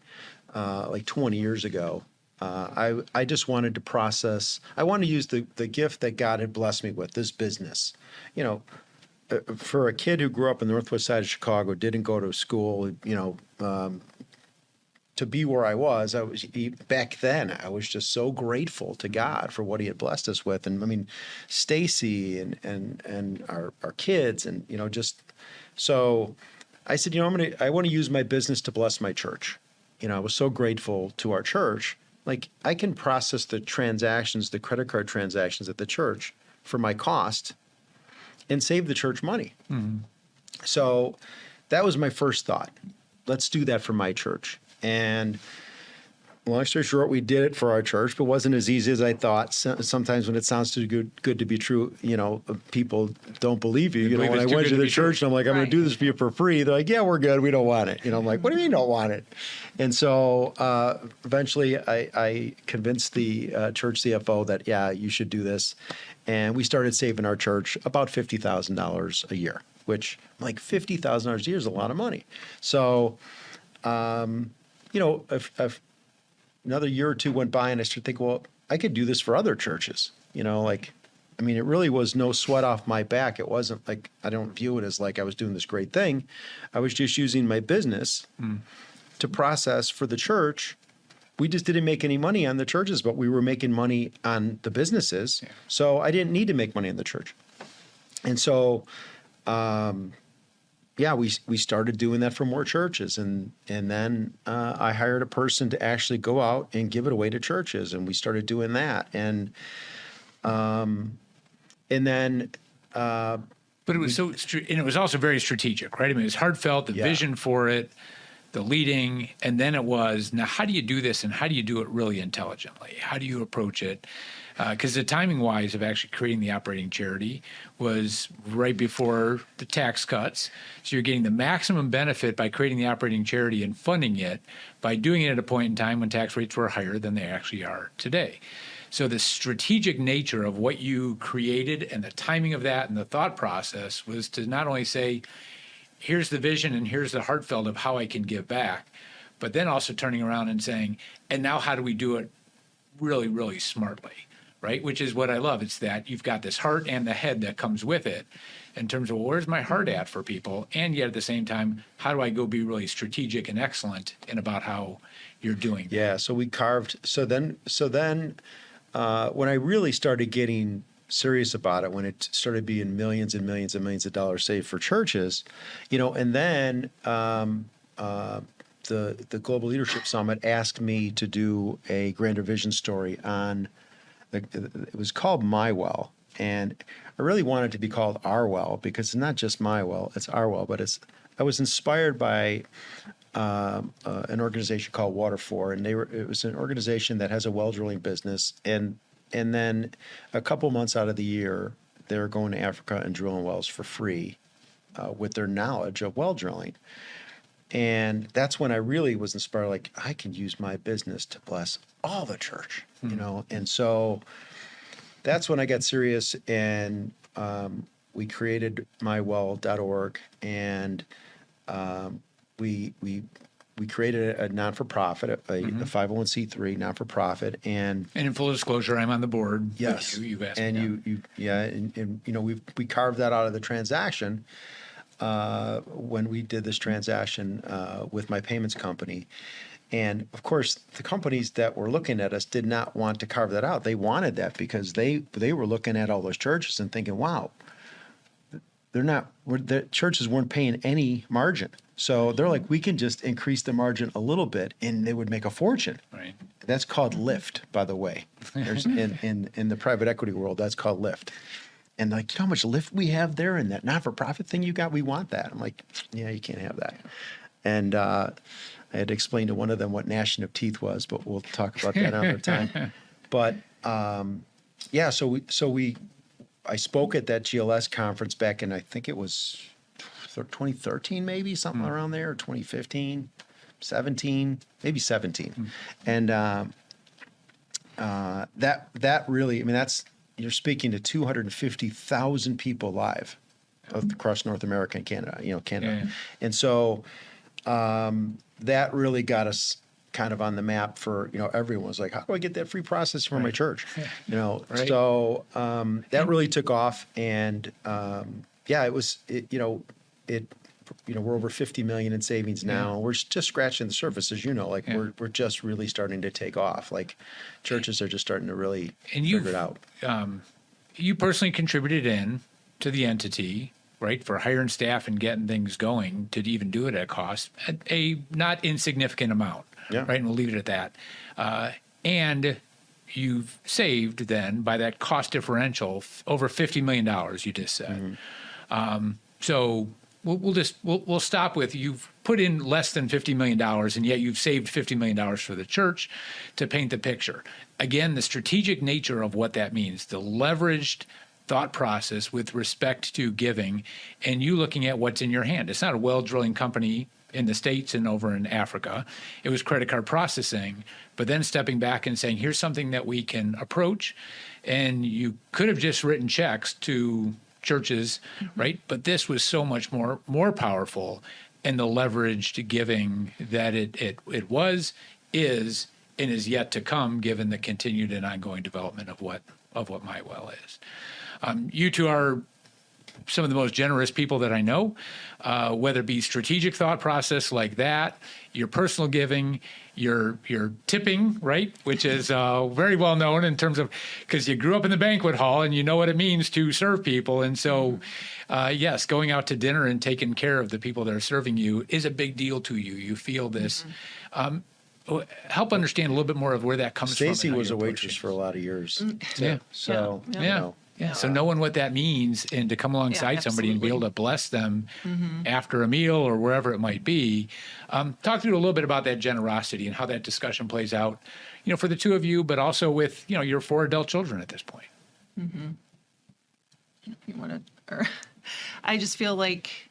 20 years ago. I just wanted to process. I wanted to use the gift that God had blessed me with, this business. For a kid who grew up in the northwest side of Chicago, didn't go to school, to be where I was back then, I was just so grateful to God for what He had blessed us with. And I mean, Stacey and our kids, and just so I said, I want to use my business to bless my church. I was so grateful to our church. I can process the transactions, the credit card transactions at the church for my cost and save the church money. So that was my first thought. Let's do that for my church. And long story short, we did it for our church, but it wasn't as easy as I thought. Sometimes when it sounds too good to be true, people don't believe you. When I went to the church and I'm like, I'm going to do this for you for free. They're like, yeah, we're good. We don't want it. I'm like, what do you mean don't want it? And so eventually I convinced the church CFO that, yeah, you should do this. And we started saving our church about $50,000 a year, which $50,000 a year is a lot of money. So, if another year or two went by and I started thinking, well, I could do this for other churches. it really was no sweat off my back. It wasn't like, I don't view it as like I was doing this great thing. I was just using my business to process for the church. We just didn't make any money on the churches, but we were making money on the businesses. Yeah. So I didn't need to make money on the church. And so, we started doing that for more churches. And then I hired a person to actually go out and give it away to churches. And we started doing that. And then, but it was and it was also very strategic, right? I mean, it was heartfelt, the vision for it, the leading, and then it was, now how do you do this and how do you do it really intelligently? How do you approach it? Because the timing-wise of actually creating the operating charity was right before the tax cuts. So you're getting the maximum benefit by creating the operating charity and funding it by doing it at a point in time when tax rates were higher than they actually are today. So the strategic nature of what you created and the timing of that and the thought process was to not only say, here's the vision and here's the heartfelt of how I can give back, but then also turning around and saying, and now how do we do it really, really smartly, right? Which is what I love. It's that you've got this heart and the head that comes with it in terms of, well, where's my heart at for people? And yet at the same time, how do I go be really strategic and excellent in about how you're doing that? Yeah, so we carved, so then when I really started getting serious about it, when it started being millions and millions and millions of dollars saved for churches, and then the Global Leadership Summit asked me to do a grander vision story on, it was called My Well, and I really wanted it to be called Our Well, because it's not just my well, it's our well, but I was inspired by an organization called Water4, and it was an organization that has a well drilling business, and then a couple months out of the year, they're going to Africa and drilling wells for free with their knowledge of well drilling. And that's when I really was inspired, like, I can use my business to bless all the church, And so that's when I got serious, and we created mywell.org, and we created a non-for-profit, a 501c3 non-for-profit, and in full disclosure, I'm on the board. Yes, you've asked and me. we carved that out of the transaction when we did this transaction with my payments company, and of course the companies that were looking at us did not want to carve that out. They wanted that because they were looking at all those churches and thinking, wow, the churches weren't paying any margin. So they're like, we can just increase the margin a little bit and they would make a fortune. Right. That's called lift, by the way. There's in the private equity world, that's called lift. And like, you know how much lift we have there in that not-for-profit thing you got? We want that. I'm like, yeah, you can't have that. And I had to explain to one of them what gnashing of teeth was, but we'll talk about that another time. But I spoke at that GLS conference back in, I think it was 2013, maybe something around there, or 2015, 17, maybe 17. And that really, I mean, you're speaking to 250,000 people live across North America and Canada, Canada. Yeah. And so that really got us kind of on the map for, everyone was like, how do I get that free process for my church? Right. So that really took off, and we're over 50 million in savings now. We're just scratching the surface, as we're just really starting to take off. Like, churches are just starting to really figure it out. You personally contributed in to the entity, right, for hiring staff and getting things going to even do it at cost, at a not insignificant amount. Yeah. Right, and we'll leave it at that. And you've saved then by that cost differential over $50 million. You just said. So we'll stop with, you've put in less than $50 million, and yet you've saved $50 million for the church to paint the picture. Again, the strategic nature of what that means, the leveraged thought process with respect to giving, and you looking at what's in your hand. It's not a well drilling company in the States and over in Africa. It was credit card processing, but then stepping back and saying, here's something that we can approach. And you could have just written checks to churches, right? But this was so much more powerful, and the leveraged giving that it was, is, and is yet to come, given the continued and ongoing development of what of what my well is. You two are some of the most generous people that I know, whether it be strategic thought process like that, your personal giving, your tipping, right, which is very well known in terms of, because you grew up in the banquet hall and you know what it means to serve people. And so, yes, going out to dinner and taking care of the people that are serving you is a big deal to you. You feel this. Help understand a little bit more of where that comes from. Stacey was a waitress for a lot of years. Yeah. So, Yeah. you know. Yeah. So knowing what that means and to come alongside somebody and be able to bless them after a meal or wherever it might be. Talk through a little bit about that generosity and how that discussion plays out, for the two of you, but also with, your 4 adult children at this point. You want to? I just feel like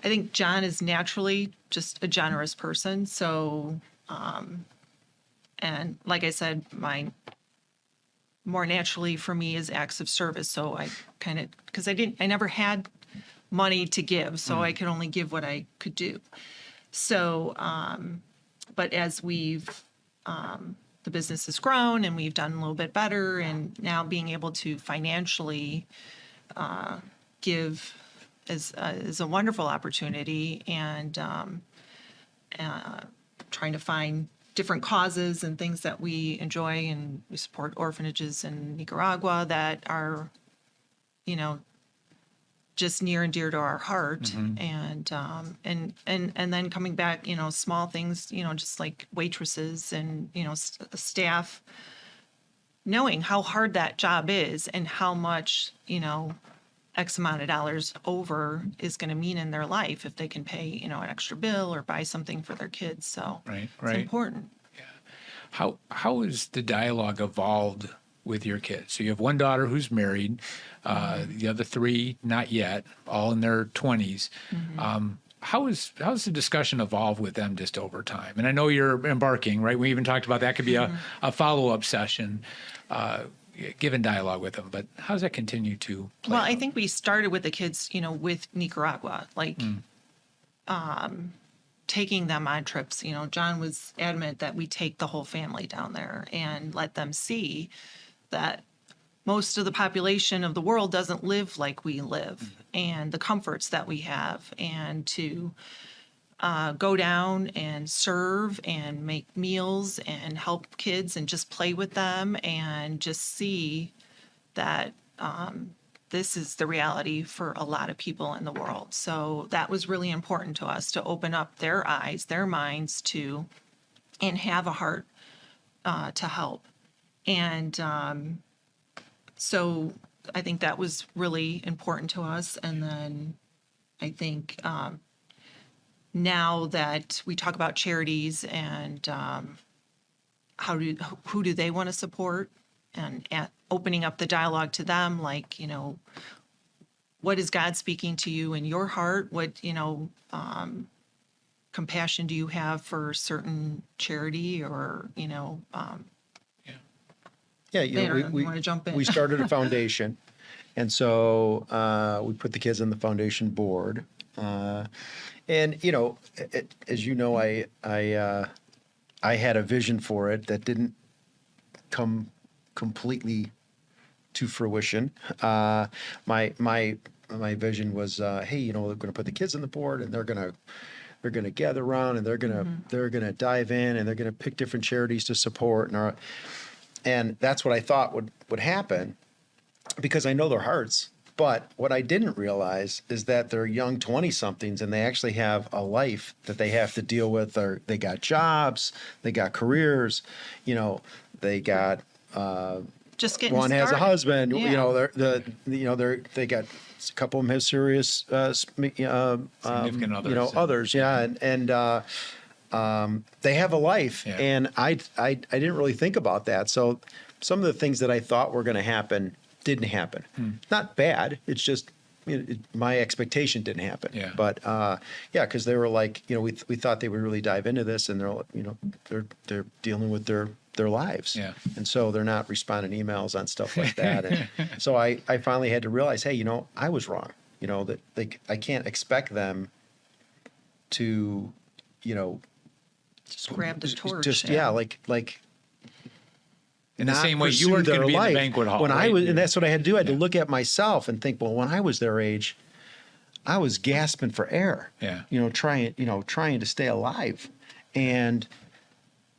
I think John is naturally just a generous person. So, and like I said, mine more naturally for me is acts of service. So I kind of, because I never had money to give, so I could only give what I could do. So, but as we've, the business has grown and we've done a little bit better, and now being able to financially give is a wonderful opportunity, and trying to find different causes and things that we enjoy, and we support orphanages in Nicaragua that are, just near and dear to our heart, and then coming back, small things, just like waitresses and staff, knowing how hard that job is and how much X amount of dollars over is going to mean in their life if they can pay, an extra bill or buy something for their kids. So Right. it's important. How has the dialogue evolved with your kids? So you have one daughter who's married, the other 3 not yet, all in their 20s. How's the discussion evolved with them just over time? And I know you're embarking, right? We even talked about that could be a follow-up session, given dialogue with them. But how does that continue to play Well, out? I think we started with the kids, with Nicaragua, like taking them on trips. John was adamant that we take the whole family down there and let them see that most of the population of the world doesn't live like we live, and the comforts that we have, and to go down and serve and make meals and help kids and just play with them and just see that this is the reality for a lot of people in the world. So that was really important to us, to open up their eyes, their minds to, and have a heart to help. And so I think that was really important to us. And then I think now that we talk about charities and who do they want to support, and opening up the dialogue to them, like, what is God speaking to you in your heart? What, compassion do you have for certain charity, or, Yeah, you want to jump in? we started a foundation, and so we put the kids on the foundation board. And as you know, I had a vision for it that didn't come completely to fruition. My vision was, hey, we're going to put the kids on the board, and they're going to gather around, and they're going to dive in, and they're going to pick different charities to support, and that's what I thought would happen, because I know their hearts. But what I didn't realize is that they're young 20-somethings, and they actually have a life that they have to deal with. They got jobs, they got careers, they got just getting one has a started. husband, Yeah. they got a couple of them have serious Significant others. others, yeah, and they have a life, Yeah. and I didn't really think about that. So some of the things that I thought were going to happen didn't happen. Not bad. It's just my expectation didn't happen. Yeah. But because they were like, we thought they would really dive into this, and they're dealing with their lives. Yeah. And so they're not responding to emails on stuff like that. And so I finally had to realize, hey, I was wrong. That I can't expect them to, Just grab the torch. just yeah. like In the not same way, you pursue weren't going their to be in life. the banquet hall. When I right? was, and that's what I had to do. I had to look at myself and think, well, when I was their age, I was gasping for air. Yeah. Trying to stay alive, and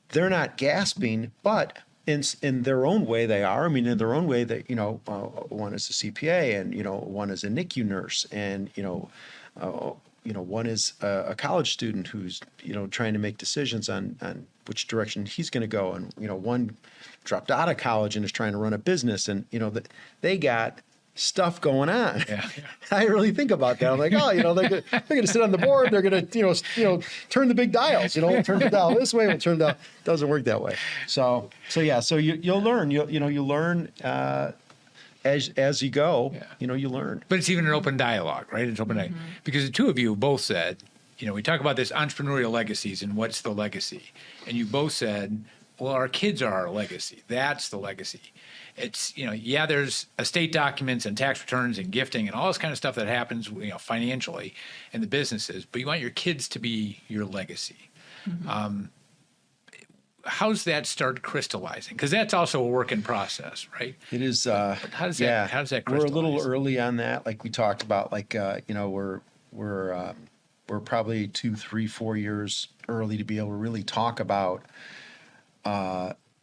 they're not gasping, but in their own way they are. I mean, in their own way, that one is a CPA, and one is a NICU nurse, and one is a college student who's trying to make decisions on which direction he's going to go, and one dropped out of college and is trying to run a business, and they got stuff going on. Yeah. I really think about that. I'm like, oh, they're going to sit on the board. They're going to, turn the big dials. Turn the dial this way. We'll turn the dial. It doesn't work that way. So yeah. So you'll learn. You learn as you go. Yeah. You learn. But it's even an open dialogue, right? It's open dialogue. Because the two of you both said, we talk about this entrepreneurial legacies and what's the legacy, and you both said, well, our kids are our legacy. That's the legacy. It's, there's estate documents and tax returns and gifting and all this kind of stuff that happens, financially in the businesses, but you want your kids to be your legacy. How's that start crystallizing? Because that's also a work in process, right? It is. But how does that crystallize? We're a little early on that. Like we talked about, we're probably 2, 3, 4 years early to be able to really talk about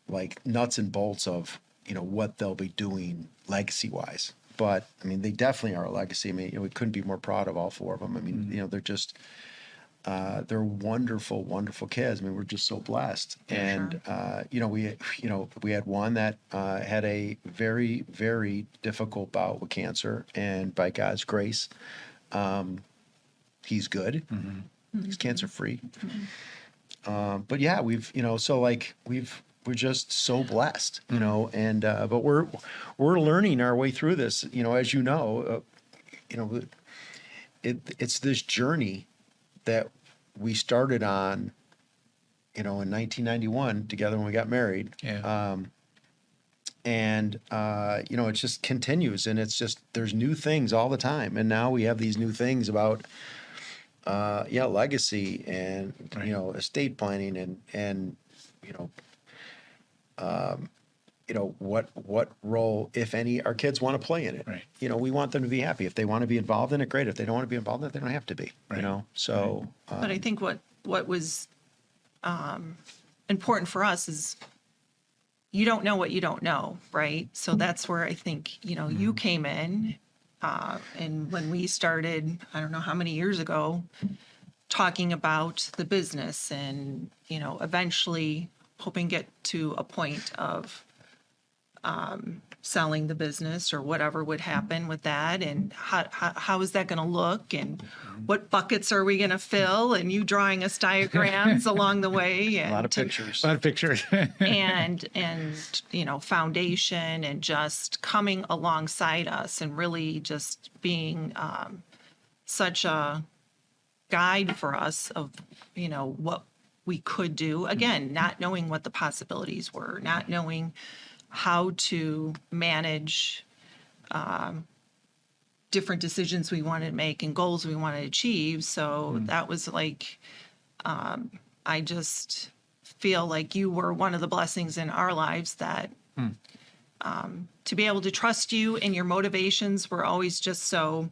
like nuts and bolts of what they'll be doing legacy wise. But I mean, they definitely are a legacy. I mean, we couldn't be more proud of all 4 of them. I mean, they're just they're wonderful, wonderful kids. I mean, we're just so blessed. And we had one that had a very, very difficult bout with cancer, and by God's grace, he's good. He's cancer free. But yeah, we're just so blessed, and but we're learning our way through this. As it's this journey that we started on, in 1991 together when we got married. Yeah. It just continues, and it's just there's new things all the time, and now we have these new things about legacy and Right. Estate planning and what role, if any, our kids want to play in it. Right. We want them to be happy. If they want to be involved in it, great. If they don't want to be involved in it, they don't have to be. Right. So. But I think what was important for us is you don't know what you don't know, right? So that's where I think, you came in. And when we started, I don't know how many years ago, talking about the business and, eventually hoping get to a point of selling the business or whatever would happen with that, and how is that going to look, and what buckets are we going to fill, and you drawing us diagrams along the way, and A lot of pictures. A lot of pictures. and foundation, and just coming alongside us and really just being such a guide for us of what we could do. Again, not knowing what the possibilities were, not knowing how to manage different decisions we wanted to make and goals we wanted to achieve. So that was like, I just feel like you were one of the blessings in our lives that to be able to trust you, and your motivations were always just so,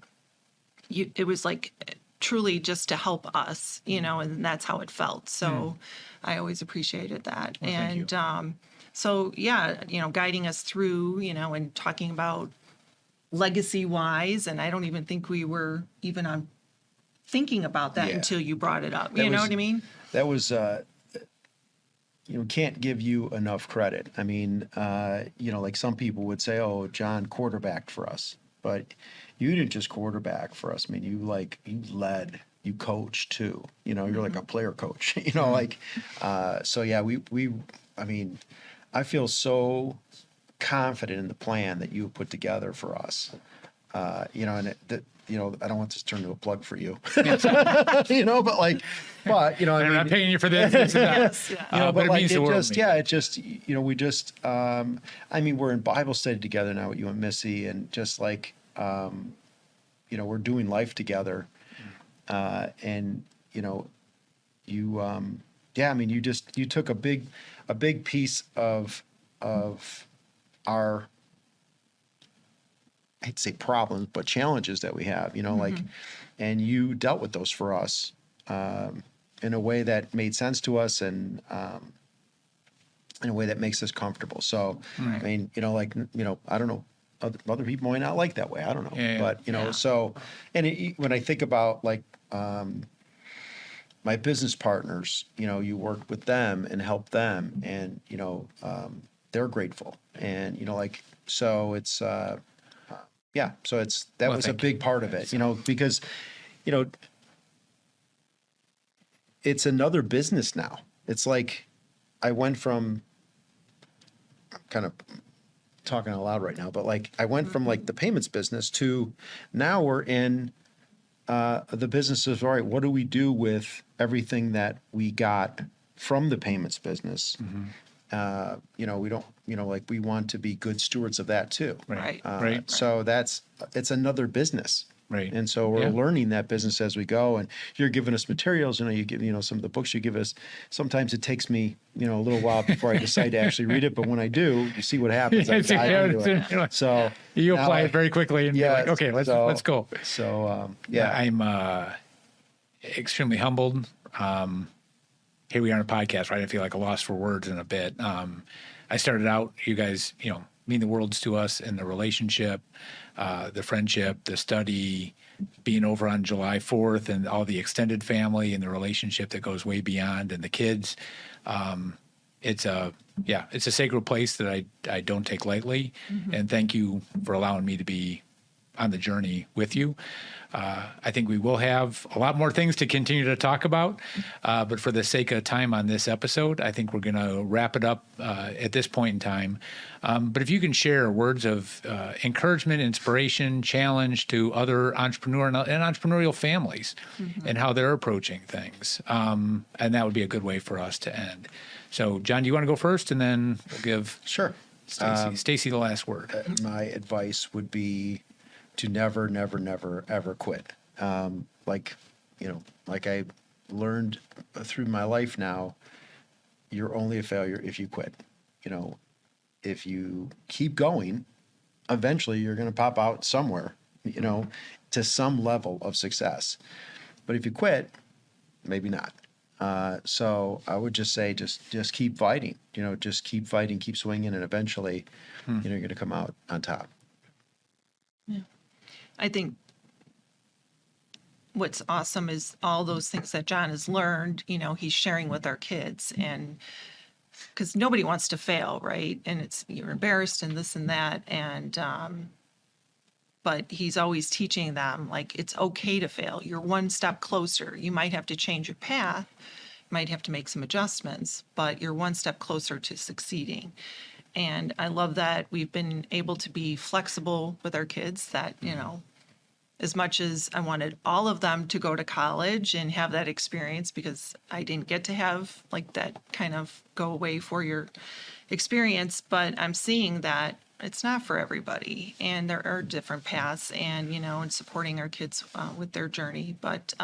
it was like truly just to help us, and that's how it felt. So I always appreciated that. Well, thank you. So yeah, guiding us through, and talking about legacy wise, and I don't even think we were even on thinking about that Yeah. until you brought it up. That You know was- what I mean? That was, can't give you enough credit. I mean, like some people would say, oh, John quarterbacked for us, but you didn't just quarterback for us. I mean, you led, you coached too, you're like a player coach, so yeah, I feel so confident in the plan that you put together for us. I don't want this to turn into a plug for you, but I'm not paying you for this. Yes. Yeah. But it means the world to me. we just, we're in Bible study together now with you and Missy, and just like, we're doing life together. And, you took a big piece of of our, I hate to say problems, but challenges that we have, like, and you dealt with those for us in a way that made sense to us and in a way that makes us comfortable. So, I mean, I don't know, other people might not like that way. I don't know, but so, and when I think about like my business partners, you work with them and help them, and they're grateful, and like, so it's so that was a big part of it, because it's another business now. It's like I went from, I'm kind of talking out loud right now, but like I went from like the payments business to now we're in the business of, all right, what do we do with everything that we got from the payments business? We don't, like we want to be good stewards of that too. Right. So it's another business. Right. And so we're learning that business as we go, and you're giving us materials, you give, some of the books you give us. Sometimes it takes me, a little while before I decide to actually read it. But when I do, you see what happens. I dive into it. So you apply it very quickly and be like, okay, let's go. So, I'm extremely humbled. Here we are on a podcast, right? I feel like a loss for words in a bit. I started out, you guys, mean the worlds to us in the relationship, the friendship, the study, being over on July 4th, and all the extended family and the relationship that goes way beyond, and the kids. It's a sacred place that I don't take lightly. And thank you for allowing me to be on the journey with you. I think we will have a lot more things to continue to talk about, but for the sake of time on this episode, I think we're going to wrap it up at this point in time. But if you can share words of encouragement, inspiration, challenge to other entrepreneurial families and how they're approaching things, and that would be a good way for us to end. So, John, do you want to go first, and then we'll give Stacey the last word? My advice would be to never, never, never, ever quit. Like I learned through my life now, you're only a failure if you quit. If you keep going, eventually you're going to pop out somewhere, to some level of success. But if you quit, maybe not. So I would just say, just keep fighting, just keep fighting, keep swinging, and eventually, you're going to come out on top. Yeah. I think what's awesome is all those things that John has learned, he's sharing with our kids, and because nobody wants to fail, right? And you're embarrassed and this and that. And, but he's always teaching them, like, it's okay to fail. You're one step closer. You might have to change your path, might have to make some adjustments, but you're one step closer to succeeding. And I love that we've been able to be flexible with our kids, that, as much as I wanted all of them to go to college and have that experience, because I didn't get to have like that kind of go away for your experience, but I'm seeing that it's not for everybody, and there are different paths, and, and supporting our kids with their journey. But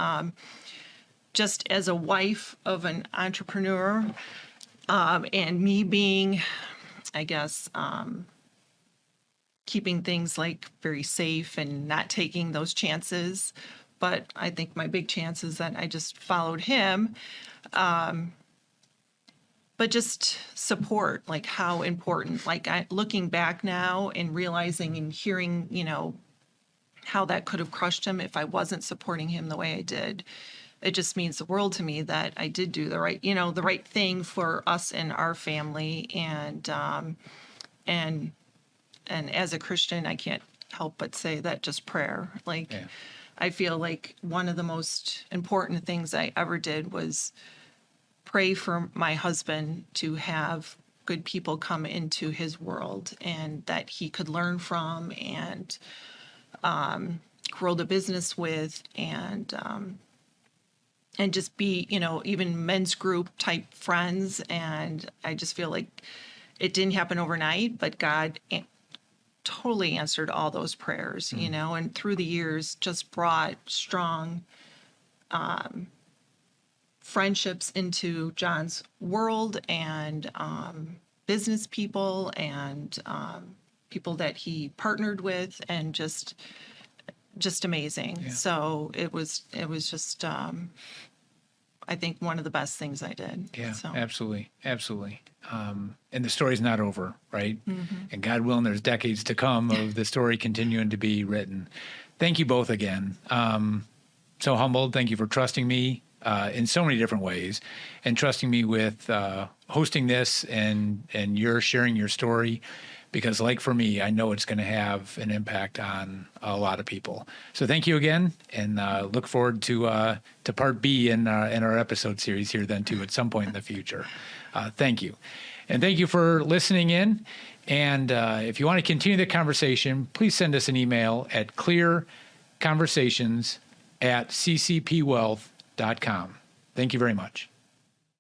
just as a wife of an entrepreneur, and me being, I guess, keeping things like very safe and not taking those chances. But I think my big chance is that I just followed him. But just support, like how important, like looking back now and realizing and hearing, how that could have crushed him if I wasn't supporting him the way I did. It just means the world to me that I did do the right thing for us and our family. And as a Christian, I can't help but say that just prayer. I feel like one of the most important things I ever did was pray for my husband to have good people come into his world, and that he could learn from and grow the business with, and just be, even men's group type friends. And I just feel like it didn't happen overnight, but God totally answered all those prayers, and through the years just brought strong friendships into John's world, and business people and people that he partnered with, and just amazing. Yeah. So it was just I think one of the best things I did. Yeah, So. absolutely. And the story's not over, right? Mm-hmm. And God willing, there's decades to come of the story continuing to be written. Thank you both again. So humbled. Thank you for trusting me in so many different ways, and trusting me with hosting this and you're sharing your story. Because like for me, I know it's going to have an impact on a lot of people. So thank you again, and look forward to part B in our episode series here then too at some point in the future. Thank you. And thank you for listening in. And if you want to continue the conversation, please send us an email at clearconversations@ccpwealth.com. Thank you very much.